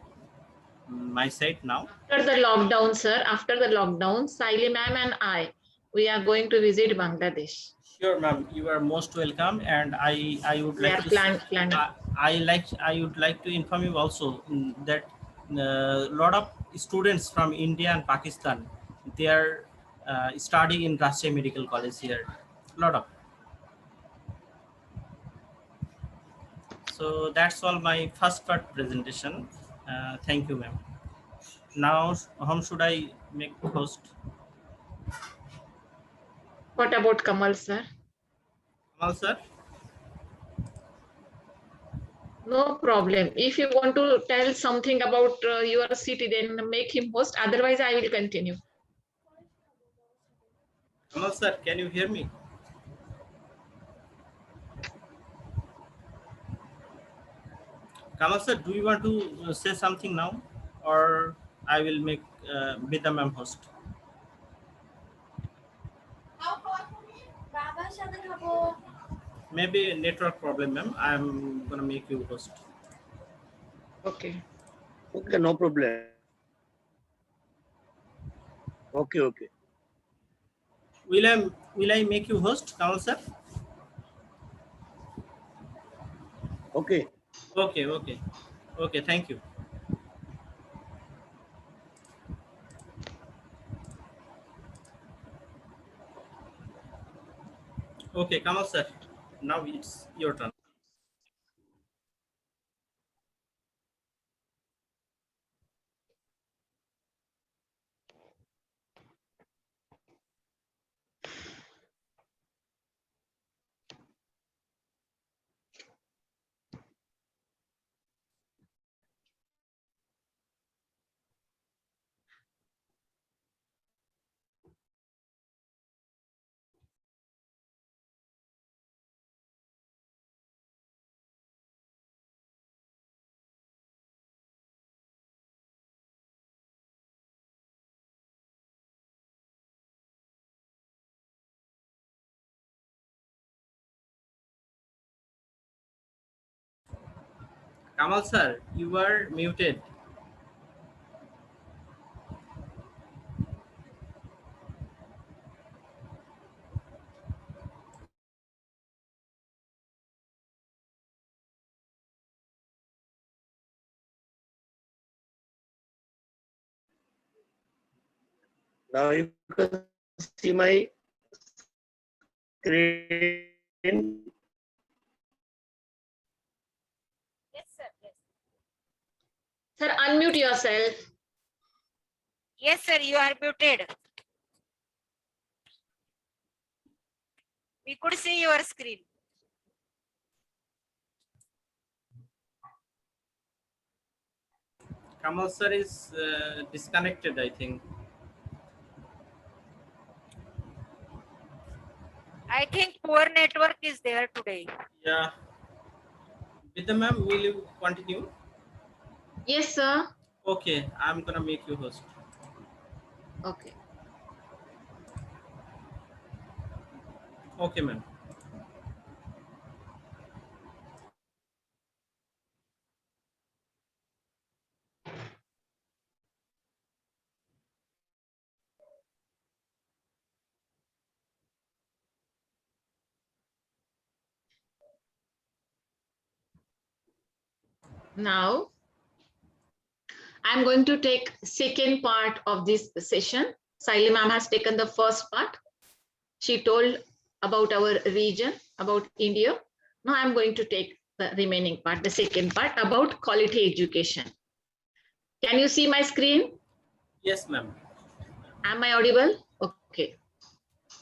my side now. After the lockdown, sir, after the lockdown, Saili ma'am and I, we are going to visit Bangladesh. Sure, ma'am. You are most welcome, and I would We like are to planning. I would like to inform you also that a lot of students from India and Pakistan, they are studying in Rajshahi Medical College here. A lot of. So that's all my first part presentation. Thank you, ma'am. Now, whom should I make host? What about Kamal, sir? Kamal sir. No problem. If you want to tell something about your city, then make him host. Otherwise, I will continue. Kamal sir, can you hear me? Kamal sir, do you want to say something now, or I will make Bida ma'am host? Maybe a network problem, ma'am. I'm gonna make you host. Okay. Okay, no problem. Okay, okay. Will I make you host, Kamal sir? Okay. Okay, okay, okay. Thank you. Okay, Kamal sir. Now it's your turn. Kamal sir, you are muted. Now you can see my screen. Yes, sir. Yes. Sir, unmute yourself. Yes, sir. You are muted. We could see your screen. Kamal sir is disconnected, I think. I think poor network is there today. Yeah. Vidya ma'am, will you continue? Yes, sir. Okay, I'm gonna make you host. Okay. Okay, ma'am. Now, I'm going to take second part of this session. Saili ma'am has taken the first part. She told about our region, about India. Now I'm going to take the remaining part, the second part about quality education. Can you see my screen? Yes, ma'am. Am I audible? Okay.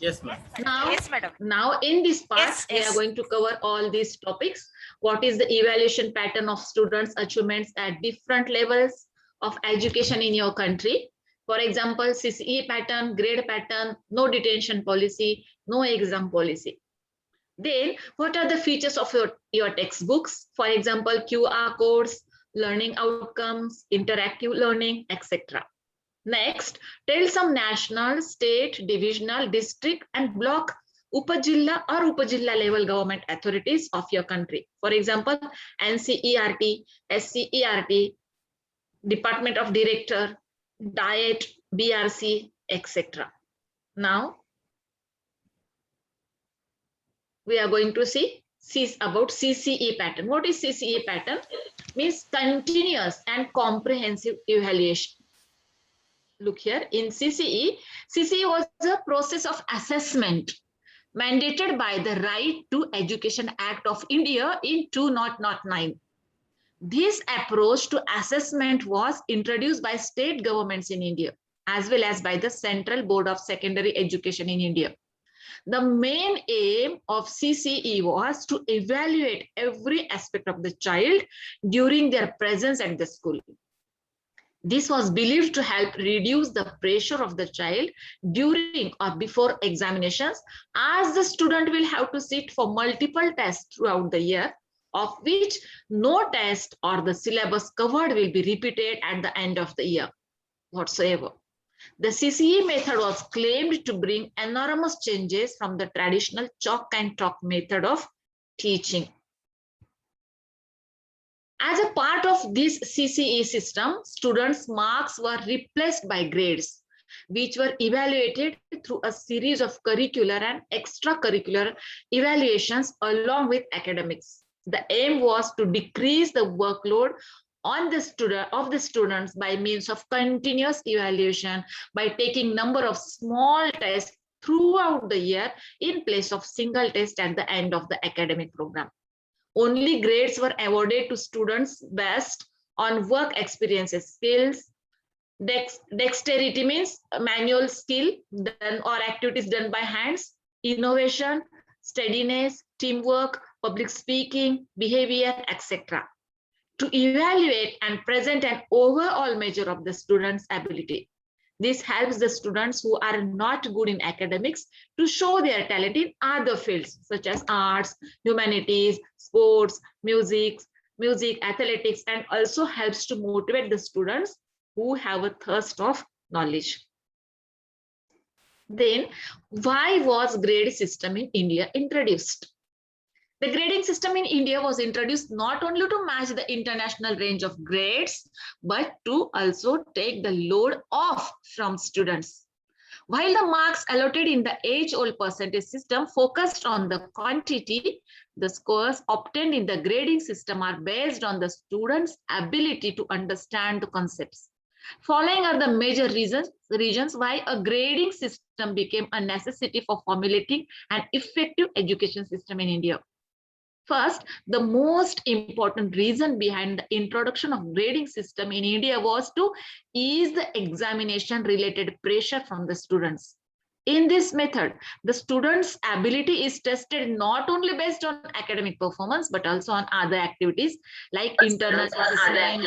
Yes, ma'am. Now, Yes, madam. now in this part, Yes, we are yes. going to cover all these topics. What is the evaluation pattern of students' achievements at different levels of education in your country? For example, CCE pattern, grade pattern, no detention policy, no exam policy. Then, what are the features of your textbooks? For example, QR codes, learning outcomes, interactive learning, etc. Next, tell some national, state, divisional, district, and block Upajilla or Upajilla level government authorities of your country. For example, NCERT, SCERT, Department of Director, Diet, BRC, etc. Now, we are going to see about CCE pattern. What is CCE pattern? Means continuous and comprehensive evaluation. Look here, in CCE, CCE was a process of assessment mandated by the Right to Education Act of India in 2009. This approach to assessment was introduced by state governments in India, as well as by the Central Board of Secondary Education in India. The main aim of CCE was to evaluate every aspect of the child during their presence at the school. This was believed to help reduce the pressure of the child during or before examinations, as the student will have to sit for multiple tests throughout the year, of which no test or the syllabus covered will be repeated at the end of the year whatsoever. The CCE method was claimed to bring enormous changes from the traditional chalk and talk method of teaching. As a part of this CCE system, students' marks were replaced by grades, which were evaluated through a series of curricular and extracurricular evaluations along with academics. The aim was to decrease the workload on the students by means of continuous evaluation by taking number of small tests throughout the year in place of single test at the end of the academic program. Only grades were awarded to students based on work experiences, skills. Dexterity means manual skill done or activities done by hands, innovation, steadiness, teamwork, public speaking, behavior, etc. To evaluate and present an overall measure of the student's ability. This helps the students who are not good in academics to show their talent in other fields such as arts, humanities, sports, music, athletics, and also helps to motivate the students who have a thirst of knowledge. Then, why was grade system in India introduced? The grading system in India was introduced not only to match the international range of grades, but to also take the load off from students. While the marks allotted in the age-old percentage system focused on the quantity, the scores obtained in the grading system are based on the student's ability to understand the concepts. Following are the major reasons why a grading system became a necessity for formulating an effective education system in India. First, the most important reason behind the introduction of grading system in India was to ease the examination related pressure from the students. In this method, the students' ability is tested not only based on academic performance, but also on other activities like internal assessment.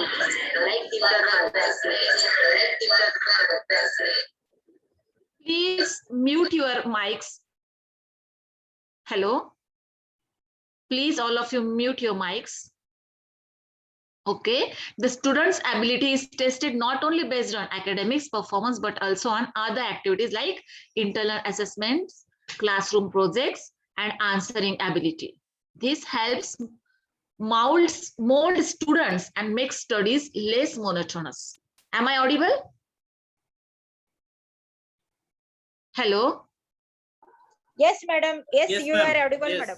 Please mute your mics. Hello? Please, all of you mute your mics. Okay, the student's ability is tested not only based on academics performance, but also on other activities like internal assessments, classroom projects, and answering ability. This helps mold students and make studies less monotonous. Am I audible? Hello? Yes, madam. Yes, Yes, you ma'am. are audible, Yes. madam.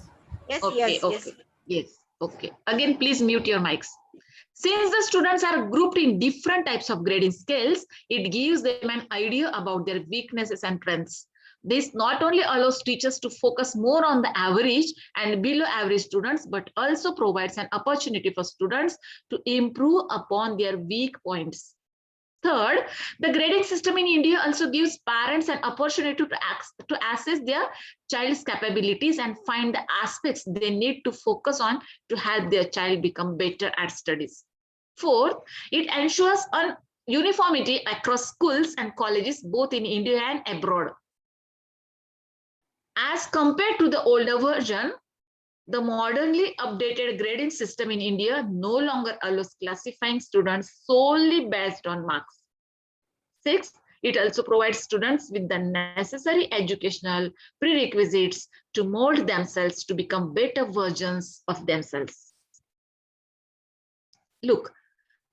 Yes, Okay, yes, okay. Yes, okay. Again, please mute your mics. Since the students are grouped in different types of grading scales, it gives them an idea about their weaknesses and strengths. This not only allows teachers to focus more on the average and below average students, but also provides an opportunity for students to improve upon their weak points. Third, the grading system in India also gives parents an opportunity to assess their child's capabilities and find the aspects they need to focus on to help their child become better at studies. Fourth, it ensures a uniformity across schools and colleges both in India and abroad. As compared to the older version, the modernly updated grading system in India no longer allows classifying students solely based on marks. Sixth, it also provides students with the necessary educational prerequisites to mold themselves to become better versions of themselves. Look,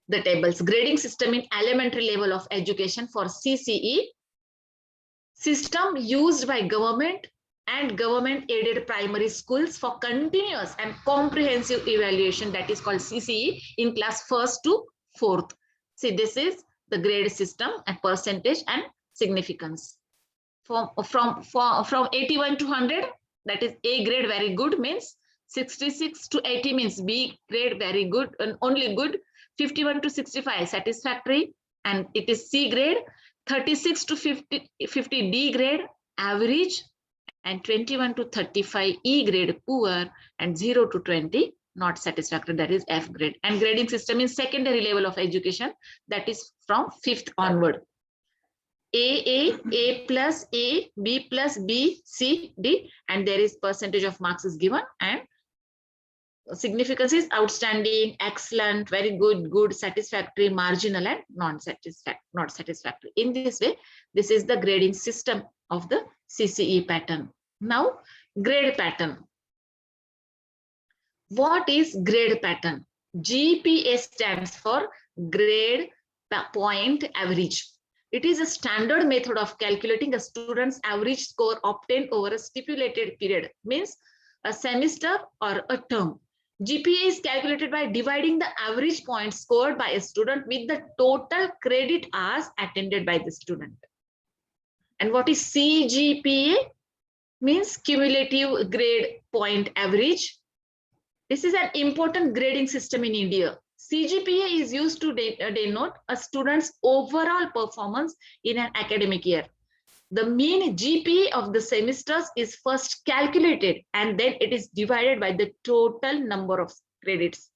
the tables. Grading system in elementary level of education for CCE. System used by government and government-aided primary schools for continuous and comprehensive evaluation, that is called CCE, in class 1st to 4th. See, this is the grade system and percentage and significance. From 81 to 100, that is A grade, very good, means 66 to 80 means B grade, very good and only good. 51 to 65, satisfactory, and it is C grade. 36 to 50 D grade, average, and 21 to 35 E grade, poor, and 0 to 20 not satisfactory, that is F grade. And grading system in secondary level of education, that is from 5th onward. A plus A, B plus B, C, D, and there is percentage of marks is given, and significance is outstanding, excellent, very good, good, satisfactory, marginal, and not satisfactory. In this way, this is the grading system of the CCE pattern. Now, grade pattern. What is grade pattern? GPA stands for grade point average. It is a standard method of calculating a student's average score obtained over a stipulated period, means a semester or a term. GPA is calculated by dividing the average points scored by a student with the total credit hours attended by the student. And what is CGPA? Means cumulative grade point average. This is an important grading system in India. CGPA is used to denote a student's overall performance in an academic year. The mean GPA of the semesters is first calculated and then it is divided by the total number of credits.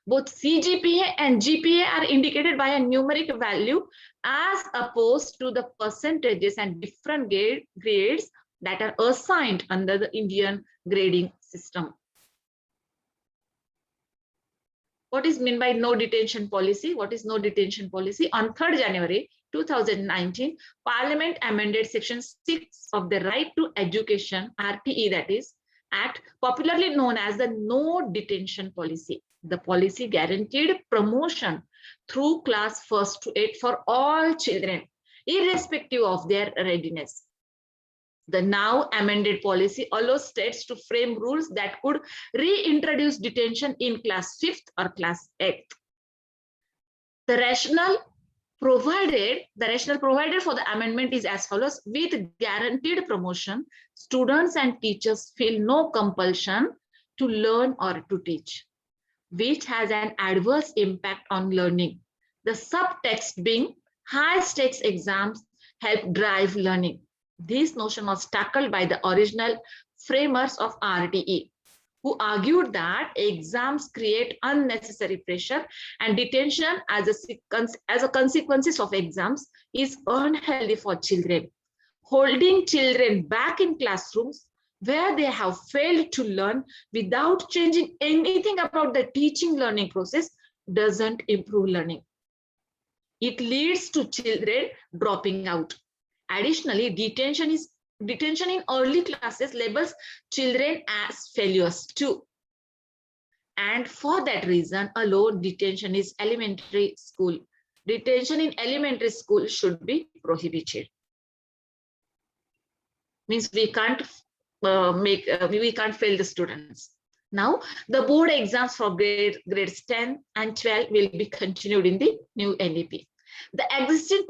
Both CGPA and GPA are indicated by a numeric value as opposed to the percentages and different grades that are assigned under the Indian grading system. What is meant by no detention policy? What is no detention policy? On 3rd January 2019, Parliament amended Section 6 of the Right to Education, RTE, that is, Act, popularly known as the No Detention Policy. The policy guaranteed promotion through class 1st to 8th for all children, irrespective of their readiness. The now amended policy allows states to frame rules that could reintroduce detention in class 5th or class 8th. The rationale provided for the amendment is as follows: with guaranteed promotion, students and teachers feel no compulsion to learn or to teach, which has an adverse impact on learning. The subtext being high stakes exams help drive learning. This notion was tackled by the original framers of RTE, who argued that exams create unnecessary pressure and detention as a consequence of exams is unhealthy for children. Holding children back in classrooms where they have failed to learn without changing anything about the teaching learning process doesn't improve learning. It leads to children dropping out. Additionally, detention in early classes labels children as failures too. And for that reason alone, detention in elementary school should be prohibited. Means we can't fail the students. Now, the board exams for grades 10 and 12 will be continued in the new NEP. The existing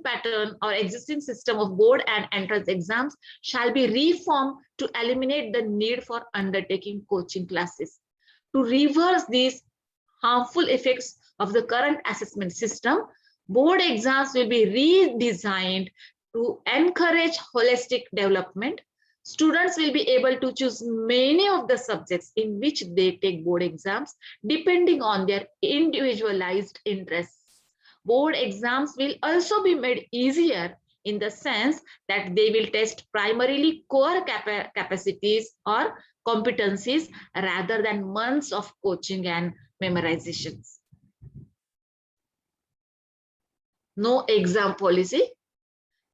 pattern or existing system of board and entrance exams shall be reformed to eliminate the need for undertaking coaching classes. To reverse these harmful effects of the current assessment system, board exams will be redesigned to encourage holistic development. Students will be able to choose many of the subjects in which they take board exams depending on their individualized interests. Board exams will also be made easier in the sense that they will test primarily core capacities or competencies rather than months of coaching and memorizations. No exam policy.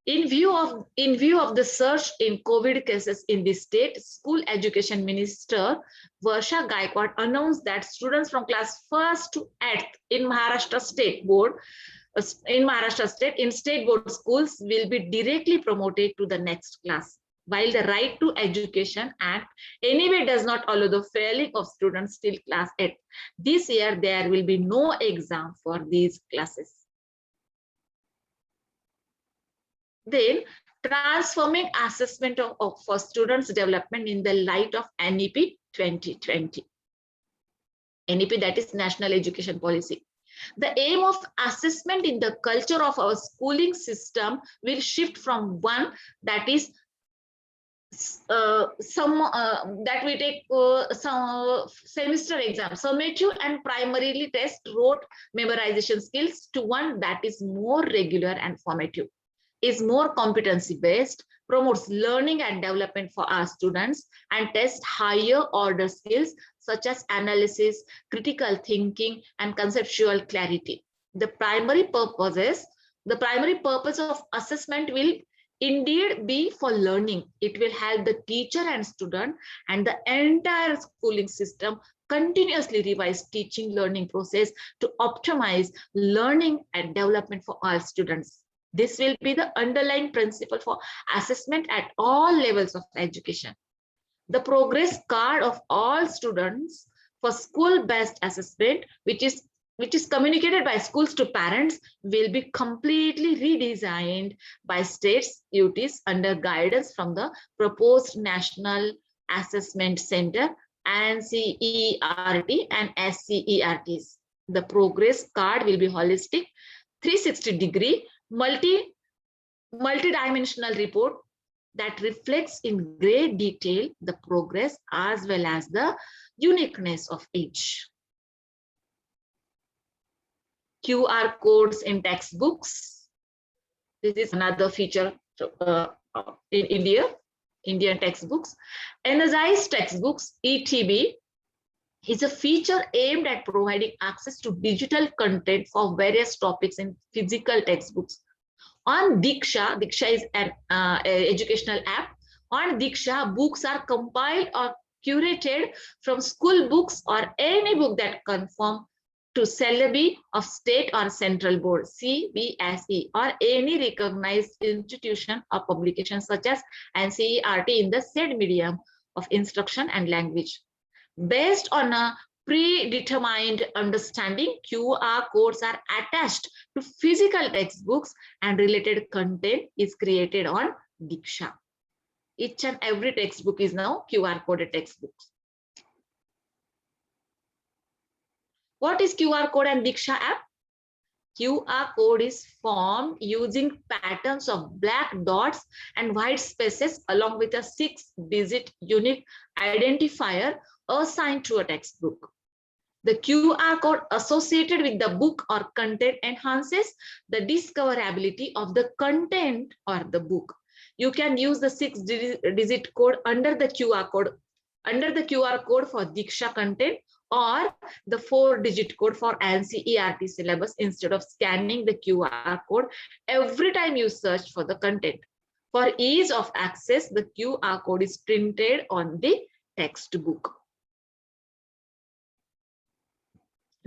In view of the surge in COVID cases in the state, School Education Minister Varsha Gaikwad announced that students from class 1st to 8th in Maharashtra State Board, in state board schools will be directly promoted to the next class. While the Right to Education Act anyway does not allow the failing of students till class 8, this year there will be no exam for these classes. Then, transforming assessment for students' development in the light of NEP 2020. NEP, that is National Education Policy. The aim of assessment in the culture of our schooling system will shift from one that is that we take some semester exams, summative and primarily test rote memorization skills, to one that is more regular and formative, is more competency based, promotes learning and development for our students, and tests higher order skills such as analysis, critical thinking, and conceptual clarity. The primary purpose of assessment will indeed be for learning. It will help the teacher and student and the entire schooling system continuously revise teaching learning process to optimize learning and development for all students. This will be the underlying principle for assessment at all levels of education. The progress card of all students for school-based assessment, which is communicated by schools to parents, will be completely redesigned by states UTs under guidance from the proposed National Assessment Center, NCERT and SCERTs. The progress card will be holistic, 360-degree, multi-dimensional report that reflects in great detail the progress as well as the uniqueness of each. QR codes in textbooks. This is another feature in Indian textbooks. Energized textbooks, ETB, is a feature aimed at providing access to digital content for various topics in physical textbooks. On Diksha, Diksha is an educational app. On Diksha, books are compiled or curated from school books or any book that conform to syllabi of state or central board, CBSE, or any recognized institution or publication such as NCERT in the said medium of instruction and language. Based on a predetermined understanding, QR codes are attached to physical textbooks and related content is created on Diksha. Each and every textbook is now QR coded textbooks. What is QR code and Diksha app? QR code is formed using patterns of black dots and white spaces along with a 6-digit unique identifier assigned to a textbook. The QR code associated with the book or content enhances the discoverability of the content or the book. You can use the 6-digit code under the QR code for Diksha content, or the 4-digit code for NCERT syllabus instead of scanning the QR code every time you search for the content. For ease of access, the QR code is printed on the textbook.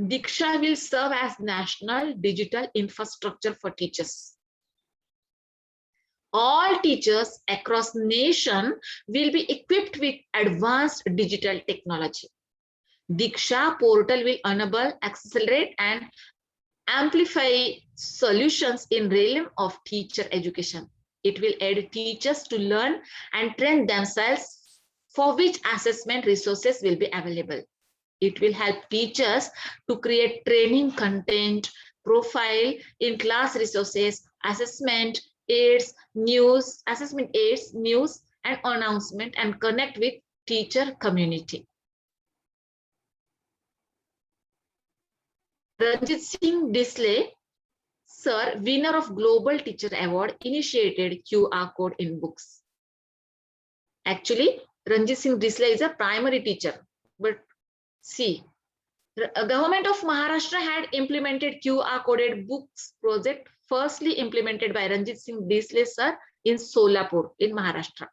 Diksha will serve as national digital infrastructure for teachers. All teachers across nation will be equipped with advanced digital technology. Diksha portal will enable, accelerate, and amplify solutions in realm of teacher education. It will aid teachers to learn and train themselves, for which assessment resources will be available. It will help teachers to create training content, profile in class resources, assessment aids, news, and announcement, and connect with teacher community. Ranjit Singh Disley, sir, winner of Global Teacher Award, initiated QR code in books. Actually, Ranjit Singh Disley is a primary teacher, but see, the government of Maharashtra had implemented QR coded books project, firstly implemented by Ranjit Singh Disley sir in Solapur in Maharashtra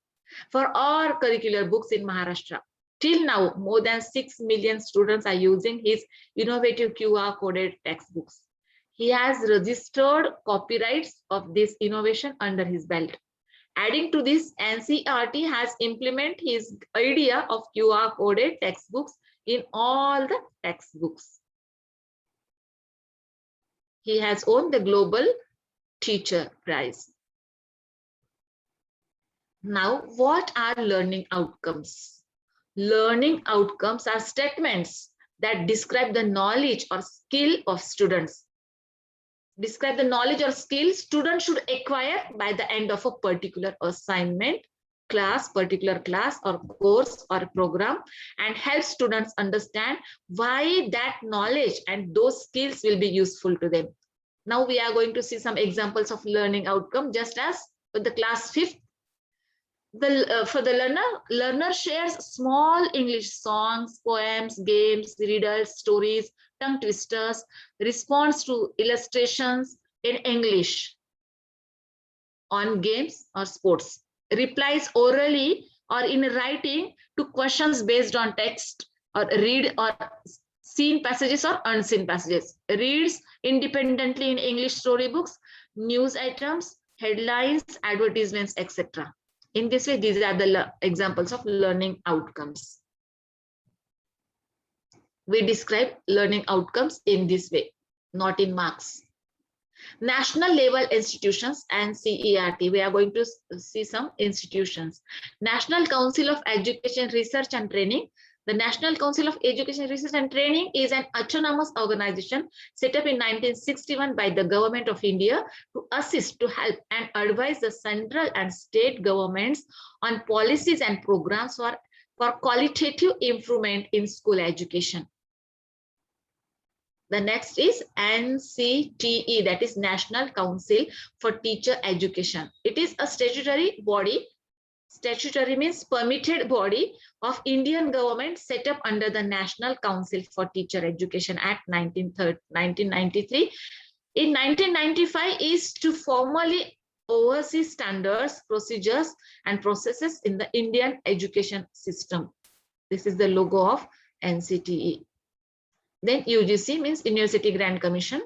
for all curricular books in Maharashtra. Till now, more than 6 million students are using his innovative QR coded textbooks. He has registered copyrights of this innovation under his belt. Adding to this, NCERT has implemented his idea of QR coded textbooks in all the textbooks. He has won the Global Teacher Prize. Now, what are learning outcomes? Learning outcomes are statements that describe the knowledge or skill of students. Describe the knowledge or skill students should acquire by the end of a particular assignment, particular class or course or program, and help students understand why that knowledge and those skills will be useful to them. Now we are going to see some examples of learning outcome, just as for the class 5th. For the learner shares small English songs, poems, games, riddles, stories, tongue twisters, responds to illustrations in English on games or sports, replies orally or in writing to questions based on text, or read or seen passages or unseen passages. Reads independently in English storybooks, news items, headlines, advertisements, etc. In this way, these are the examples of learning outcomes. We describe learning outcomes in this way, not in marks. National level institutions and CERT. We are going to see some institutions. National Council of Education Research and Training. The National Council of Education Research and Training is an autonomous organization set up in 1961 by the Government of India to assist, to help and advise the central and state governments on policies and programs for qualitative improvement in school education. The next is NCTE, that is National Council for Teacher Education. It is a statutory body. Statutory means permitted body of Indian government set up under the National Council for Teacher Education Act 1993. In 1995 is to formally oversee standards, procedures and processes in the Indian education system. This is the logo of NCTE. Then UGC means University Grant Commission.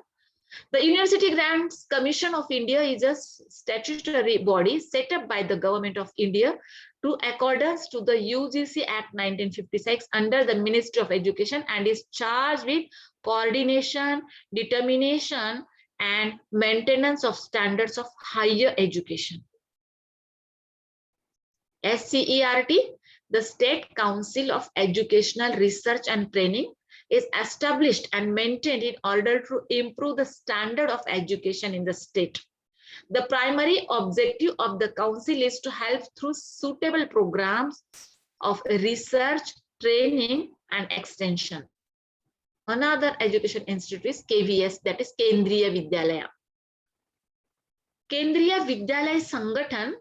The University Grants Commission of India is a statutory body set up by the Government of India to accordance to the UGC Act 1956 under the Ministry of Education, and is charged with coordination, determination and maintenance of standards of higher education. SCERT, the State Council of Educational Research and Training, is established and maintained in order to improve the standard of education in the state. The primary objective of the council is to help through suitable programs of research, training and extension. Another education institute is KVS, that is Kendriya Vidyalaya. Kendriya Vidyalaya Sangathan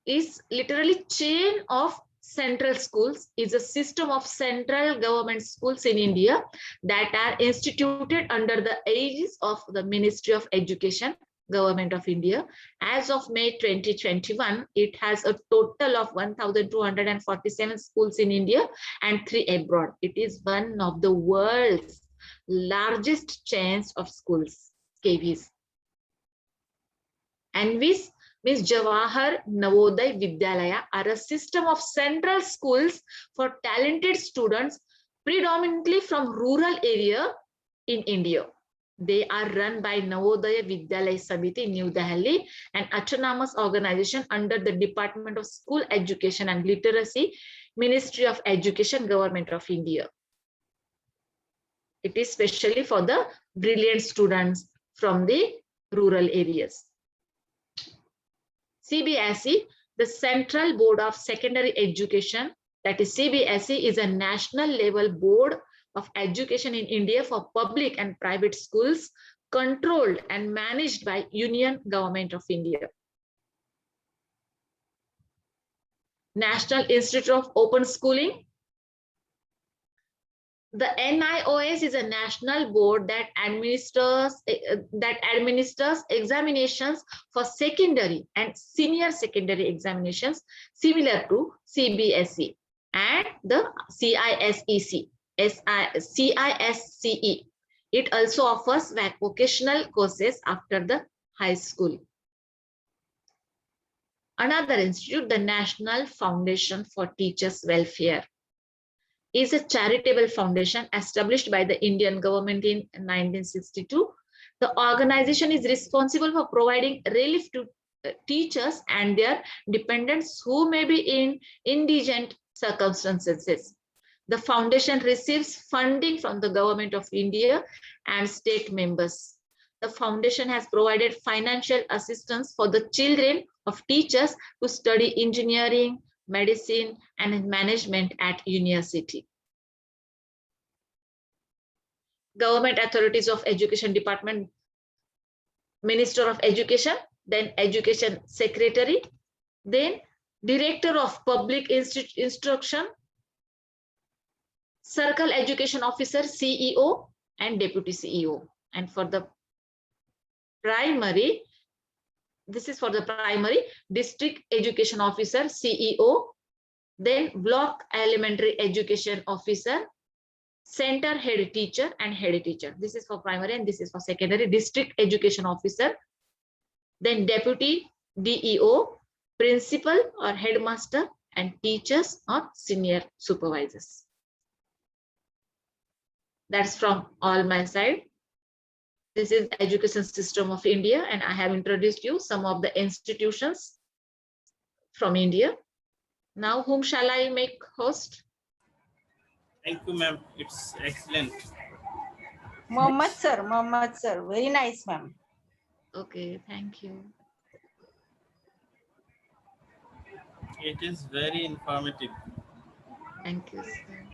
is literally chain of central schools, is a system of central government schools in India that are instituted under the aegis of the Ministry of Education, Government of India. As of May 2021, it has a total of 1,247 schools in India and 3 abroad. It is one of the world's largest chains of schools, KVs. ANVIS means Jawahar Navodaya Vidyalaya are a system of central schools for talented students, predominantly from rural area in India. They are run by Navodaya Vidyalaya Samiti, New Delhi, an autonomous organization under the Department of School Education and Literacy, Ministry of Education, Government of India. It is specially for the brilliant students from the rural areas. CBSE, the Central Board of Secondary Education, that is CBSE, is a national level board of education in India for public and private schools, controlled and managed by Union Government of India. National Institute of Open Schooling. The NIOS is a national board that administers examinations for secondary and senior secondary examinations similar to CBSE, and the CISCE. It also offers vocational courses after the high school. Another institute, the National Foundation for Teachers' Welfare, is a charitable foundation established by the Indian government in 1962. The organization is responsible for providing relief to teachers and their dependents who may be in indigent circumstances. The foundation receives funding from the Government of India and state members. The foundation has provided financial assistance for the children of teachers to study engineering, medicine, and management at university. Government authorities of Education Department, Minister of Education, then Education Secretary, then Director of Public Instruction, Circle Education Officer, CEO, and Deputy CEO. And for the primary, this is for the primary, District Education Officer, CEO, then block elementary education officer, center head teacher and head teacher. This is for primary and this is for secondary. District education officer, then deputy DEO, principal or headmaster, and teachers or senior supervisors. That's from all my side. This is education system of India, and I have introduced you some of the institutions from India. Now, whom shall I make host? Thank you, ma'am. It's excellent. Mohammad sir, very nice, ma'am. Okay, thank you. It is very informative. Thank you, sir.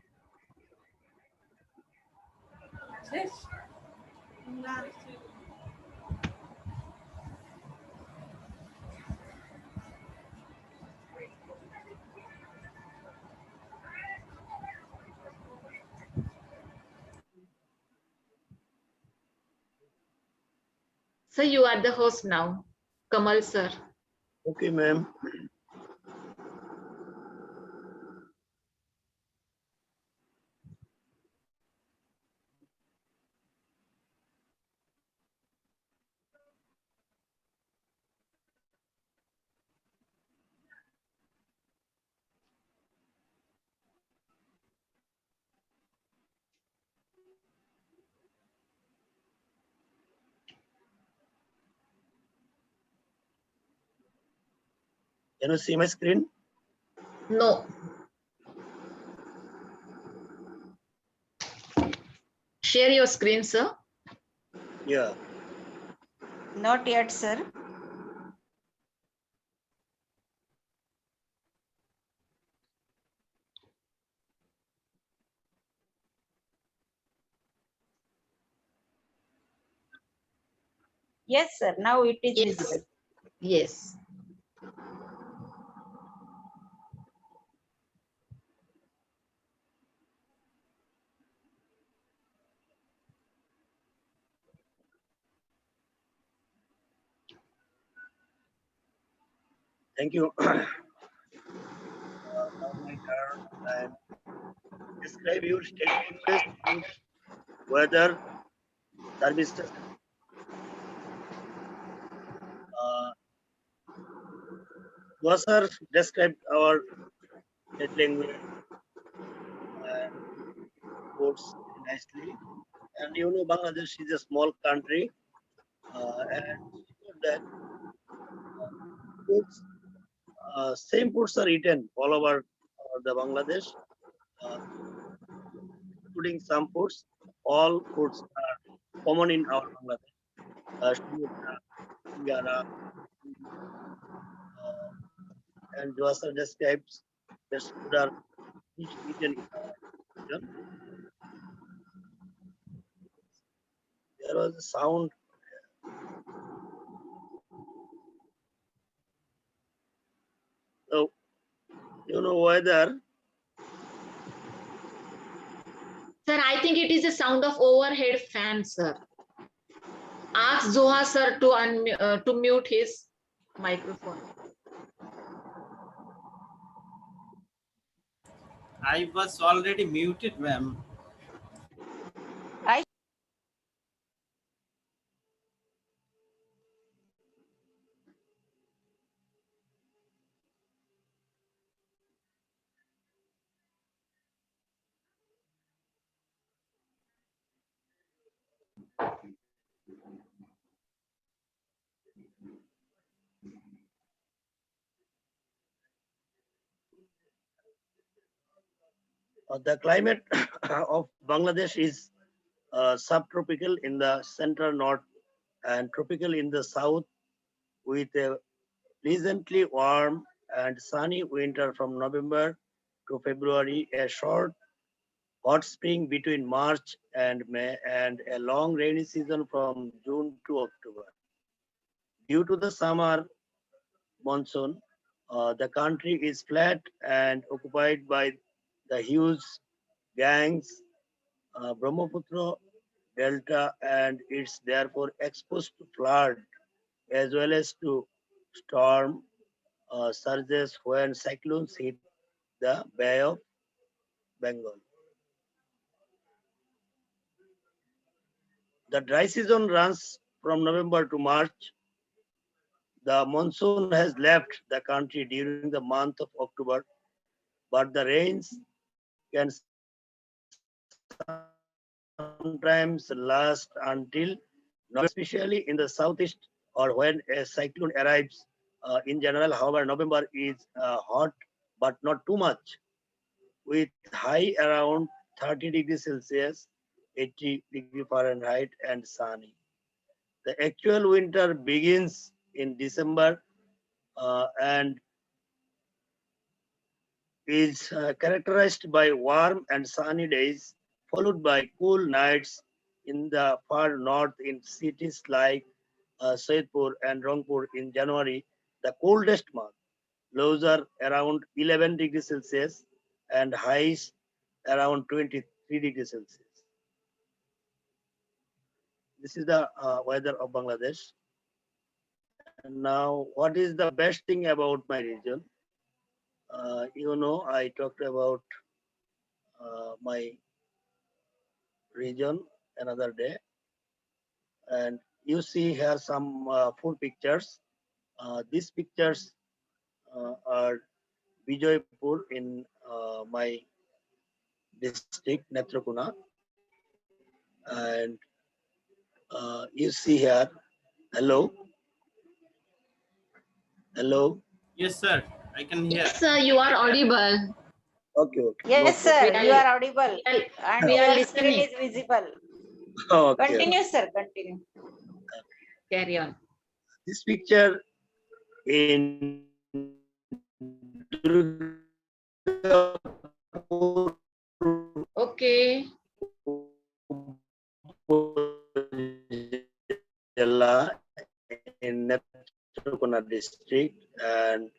So you are the host now, Kamal sir. Okay, ma'am. Can you see my screen? No. Share your screen, sir. Yeah. Not yet, sir. Yes, sir. Now it is Yes. visible. Yes. Thank you. Now my turn. And describe your state weather services. Wasser described our state language and ports nicely. And you know, Bangladesh is a small country, and that foods, same foods are eaten all over the Bangladesh, uh, including some foods. All foods are common in our Bangladesh. Shimita, Singara, and Joasar describes the food are eaten in our region. There was a sound. So, you know, weather. Sir, I think it is a sound of overhead fan, sir. Ask Zoha sir to mute his microphone. I was already muted, ma'am. I The climate of Bangladesh is subtropical in the central north and tropical in the south, with a pleasantly warm and sunny winter from November to February, a short hot spring between March and May, and a long rainy season from June to October. Due to the summer monsoon, the country is flat and occupied by the huge Ganges, Brahmaputra Delta, and it's therefore exposed to flood as well as to storm surges when cyclones hit the Bay of Bengal. The dry season runs from November to March. The monsoon has left the country during the month of October, but the rains can sometimes last until November, especially in the southeast or when a cyclone arrives. In general, however, November is hot but not too much, with high around 30 degrees Celsius, 80 degree Fahrenheit, and sunny. The actual winter begins in December and is characterized by warm and sunny days, followed by cool nights in the far north in cities like Saidpur and Rangpur in January, the coldest month. Lows are around 11 degrees Celsius and highs around 23 degrees Celsius. This is the weather of Bangladesh. And now, what is the best thing about my region? I talked about my region another day, and you see here some food pictures. These pictures are Vijaypur in my district, Netrakuna, and you see here. Hello, hello. Yes, sir. I can hear. Yes, sir, you are audible. Okay, okay. Yes, No sir, We you are- are audible and we are your listening. screen is visible. problem. Okay. Continue, sir, continue. Carry on. This picture in Durgapur Okay. Jilla in Netrokona district, and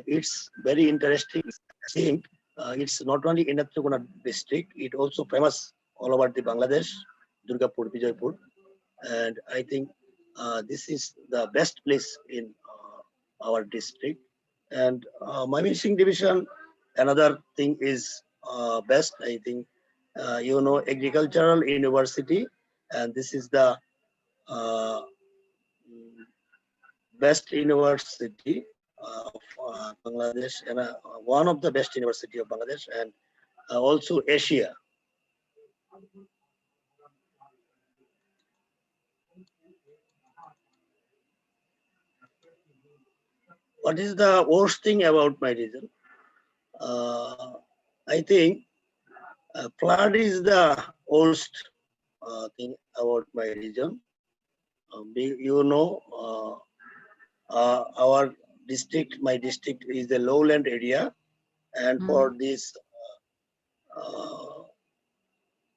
it's very interesting. I think it's not only in Netrokona district; it also famous all over the Bangladesh, Durgapur, Vijaypur, and I think this is the best place in our district. And my missing division, another thing is best. I think agricultural university, and this is the uh, best university of Bangladesh, and one of the best university of Bangladesh, and also Asia. What is the worst thing about my region? I think flood is the worst thing about my region. Our district, my district is a lowland area, and for this, uh,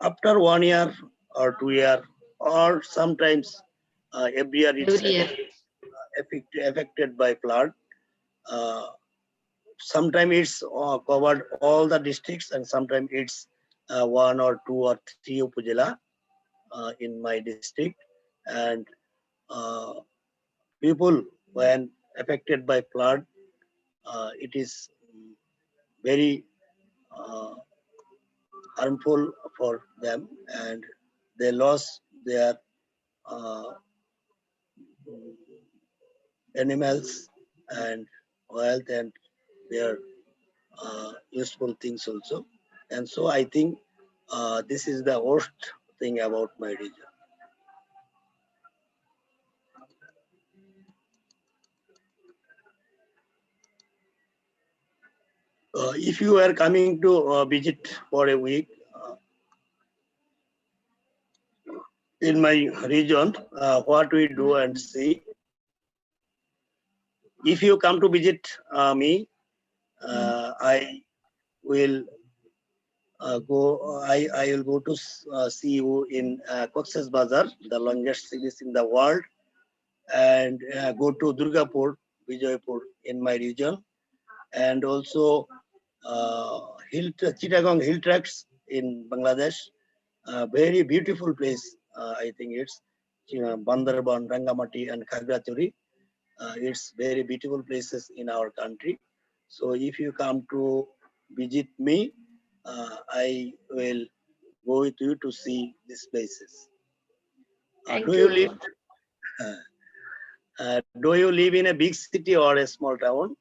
after 1 year or 2 year, or sometimes every year it's Every year. affected by flood. Uh, Sometimes it's covered all the districts, and sometimes it's one or two or three upazila in my district. And uh, people, when affected by flood, it is very uh, harmful for them, and they lost their uh, animals and wealth and their useful things also. And so I think this is the worst thing about my region. If you are coming to visit for a week in my region, what we do and see. If you come to visit me, I will I will go to see you in Cox's Bazar, the longest cities in the world, and go to Durgapur, Vijaypur in my region, and also Chittagong hill tracks in Bangladesh. Very beautiful place. I think it's Bandarban, Rangamati, and Khagraturi. It's very beautiful places in our country. So if you come to visit me, I will go with you to see these places. Thank Do you you. live? Do you live in a big city or a small town?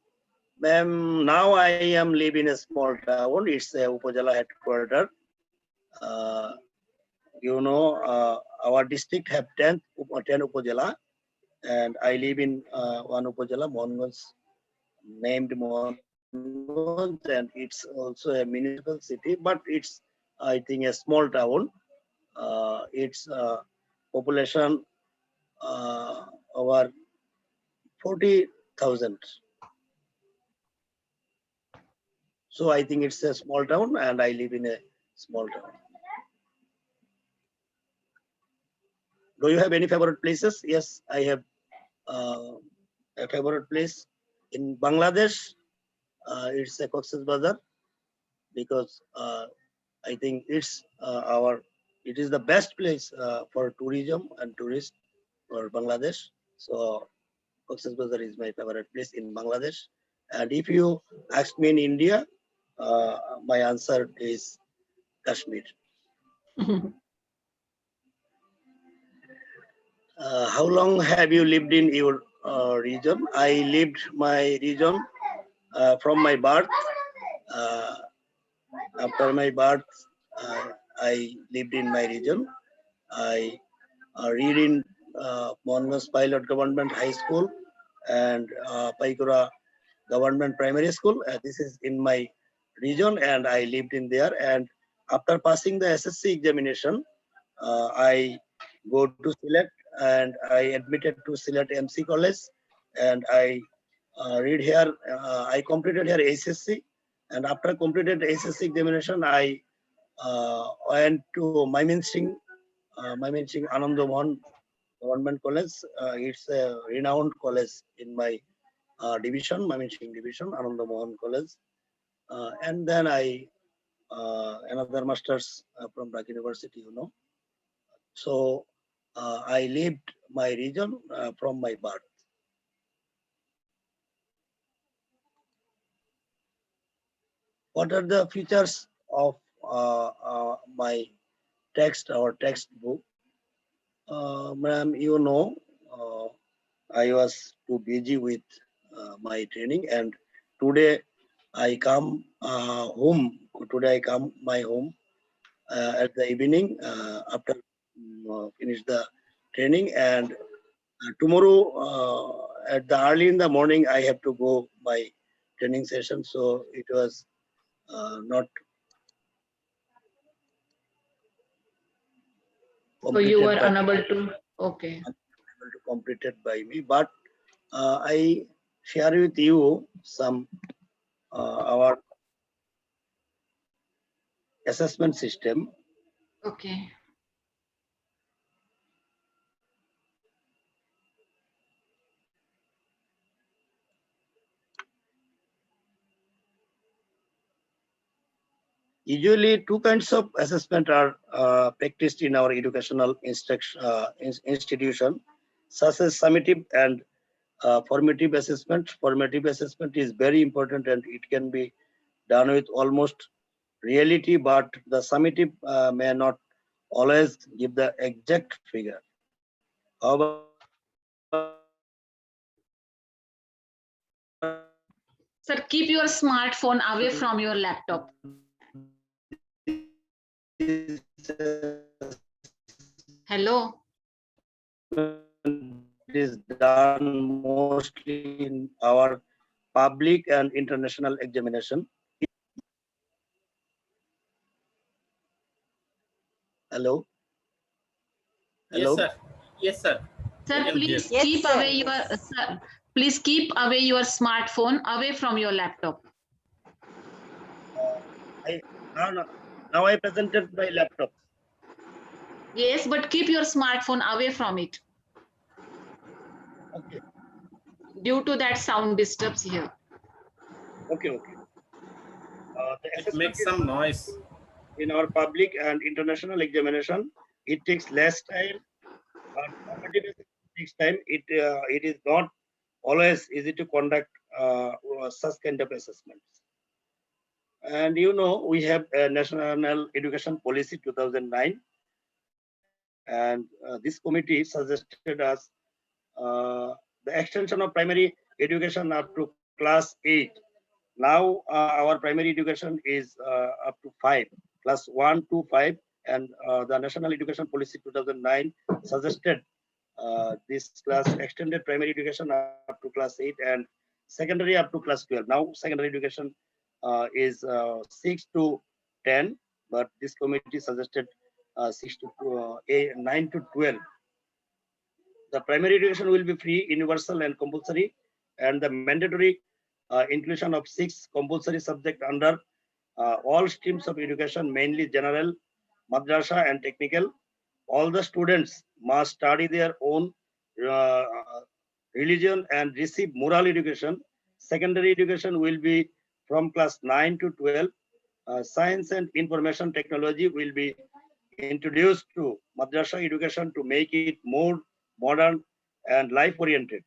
Ma'am, now I am live in a small town. It's a Upazila headquarter. Uh, our district have 10 Upazila, and I live in one Upazila, Mohanganj, named Mohanganj, and it's also a municipal city, but it's, I think, a small town. Its population over 40,000. So I think it's a small town, and I live in a small town. Do you have any favorite places? Yes, I have a favorite place in Bangladesh. It's a Cox's Bazar, because I think it is the best place for tourism and tourists for Bangladesh. So Cox's Bazar is my favorite place in Bangladesh. And if you ask me in India, my answer is Kashmir. How long have you lived in your region? I lived my region from my birth. Uh, After my birth, I lived in my region. I read in Mohanganj Pilot Government High School and Paikura Government Primary School. This is in my region, and I lived in there. And after passing the SSC examination, I go to Sylhet, and I admitted to Sylhet MC College, and I read here. I completed here SSC, and after completed SSC examination, I went to Mymensingh Ananda Mohan Government College. It's a renowned college in my division, Mymensingh division, Ananda Mohan College. And then I another masters from Dhaka University, So I lived my region from my birth. What are the features of my text or textbook? Ma'am, I was too busy with my training, and today I come home. Today I come my home at the evening after finish the training, and tomorrow at the early in the morning I have to go my training session. So it was not So you were completed by unable to, okay. able to completed by me, but I share with you some our assessment system. Okay. Usually, two kinds of assessment are practiced in our educational institution, such as summative and formative assessment. Formative assessment is very important, and it can be done with almost reality, but the summative may not always give the exact figure. However, Sir, keep your smartphone away from your laptop. Hello. it is done mostly in our public and international examination. Hello? Yes, Hello? sir. Yes, sir. Sir, I can hear. please Yes, keep sir. away your sir, please keep away your smartphone away from your laptop. Now I presented my laptop. Yes, but keep your smartphone away from it. Okay, Due to that sound disturbs here. okay. The It assessment makes some noise. in our public and international examination, it takes less time, but formative assessment takes time. It is not always easy to conduct such kind of assessments. And you know, we have a National Education Policy 2009, and this committee suggested us the extension of primary education up to class 8. Now our primary education is up to 5, class 1 to 5, and the National Education Policy 2009 suggested this class extended primary education up to class 8 and secondary up to class 12. Now secondary education is 6 to 10, but this committee suggested 9 to 12. The primary education will be free, universal, and compulsory, and the mandatory inclusion of 6 compulsory subjects under all streams of education, mainly general, madrasa, and technical. All the students must study their own uh, religion and receive moral education. Secondary education will be from class 9 to 12. Science and information technology will be introduced to madrasa education to make it more modern and life oriented.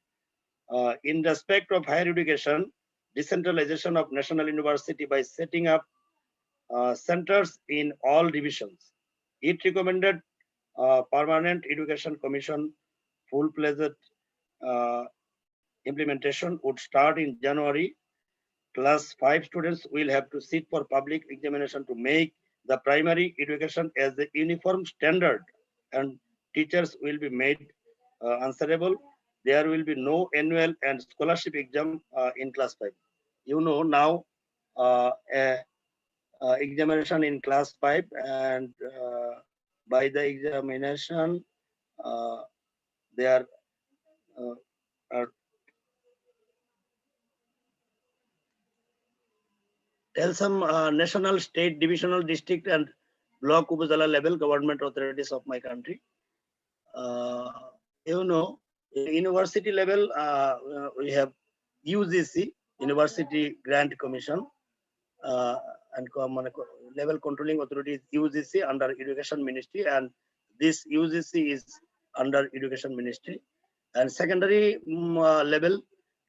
In respect of higher education, decentralization of national university by setting up centers in all divisions. It recommended permanent education commission full-fledged uh, implementation would start in January. Class 5 students will have to sit for public examination to make the primary education as the uniform standard, and teachers will be made answerable. There will be no annual and scholarship exam in class 5. You know, now examination in class 5, and by the examination they are tell some national, state, divisional, district, and block Upazila level government authorities of my country. You know, university level, we have UGC, University Grant Commission, and level controlling authority is UGC under Education Ministry, and this UGC is under Education Ministry. And secondary level,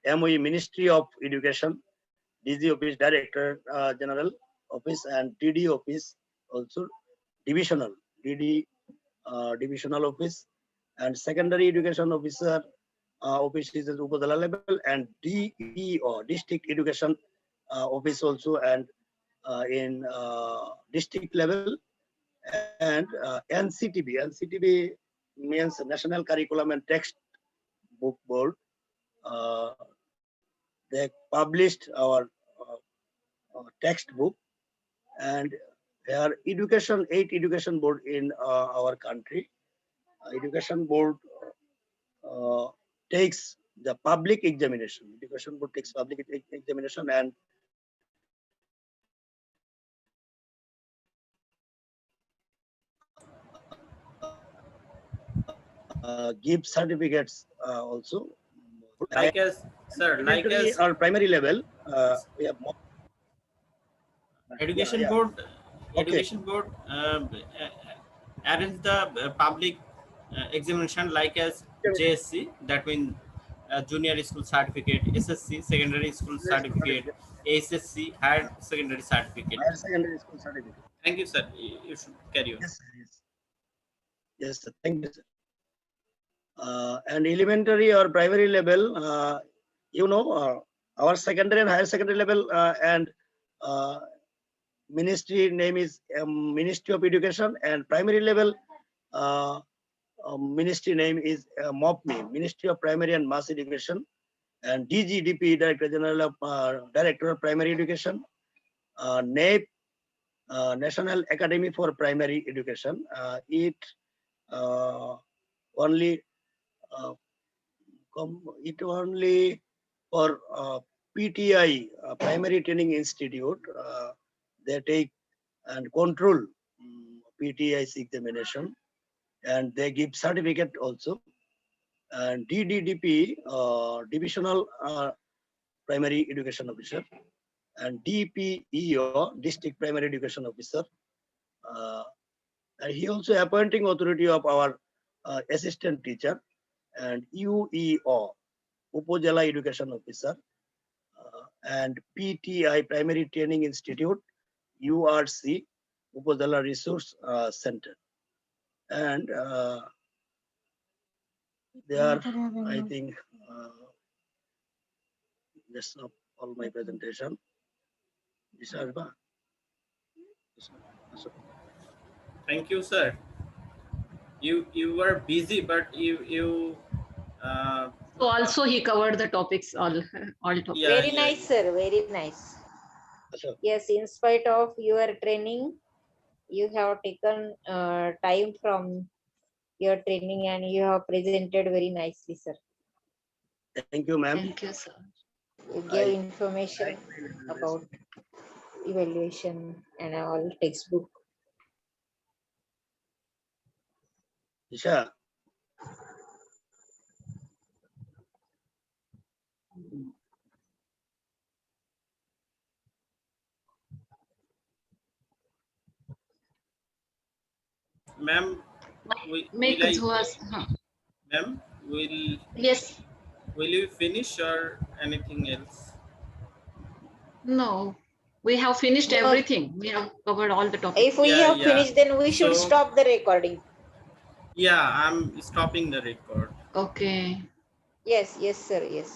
MOE, Ministry of Education, DG Office, Director General Office, and DD Office, also divisional, DD divisional office, and secondary education officer office is at Upazila level, and DEO, district education office also, and in district level, and NCTB means National Curriculum and Textbook Board. They published our textbook, and there are 8 education board in our country. Education board takes the public examination. Education board takes public examination and give certificates also. Like as, sir, like Elementary as or primary level, we have more. education Yeah. board, Okay. education board arrange the public examination like as JSC, that means junior school certificate, SSC secondary school certificate, ASSC higher secondary certificate. Higher secondary school certificate. Thank you, sir. You should carry on. Yes, sir, yes. Yes, sir. Thank you, sir. And elementary or primary level, you know, our secondary and higher secondary level, and ministry name is Ministry of Education, and primary level ministry name is MOPME, Ministry of Primary and Mass Education, and DGDP, Director General of Director of Primary Education, NAEP, National Academy for Primary Education. It only for PTI, Primary Training Institute. They take and control PTI's examination, and they give certificate also. And DDDP, Divisional Primary Education Officer, and DPEO, District Primary Education Officer. And he also appointing authority of our assistant teacher, and UEO, Upazila Education Officer. and PTI, Primary Training Institute, URC, Upazila Resource Center. And they are, I think, that's all my presentation. Nisarba. Thank you, sir. You were busy, but you So also he covered the topics, all topics. Yeah, Very yeah, nice, sir. Very nice. Asha. Yes, in spite of your training, you have taken time from your training and you have presented very nicely, sir. Thank you, ma'am. Thank you, sir. You gave I- information about evaluation and all textbook. Isha. ma'am. Make Will I, Zuhas, ma'am? yes, Will you finish or anything else? no, we have finished No. everything. We have covered all the topics. If we Yeah, have yeah. finished, then we should So- stop the recording. Yeah, I'm stopping the record. Okay. Yes, yes, sir. Yes.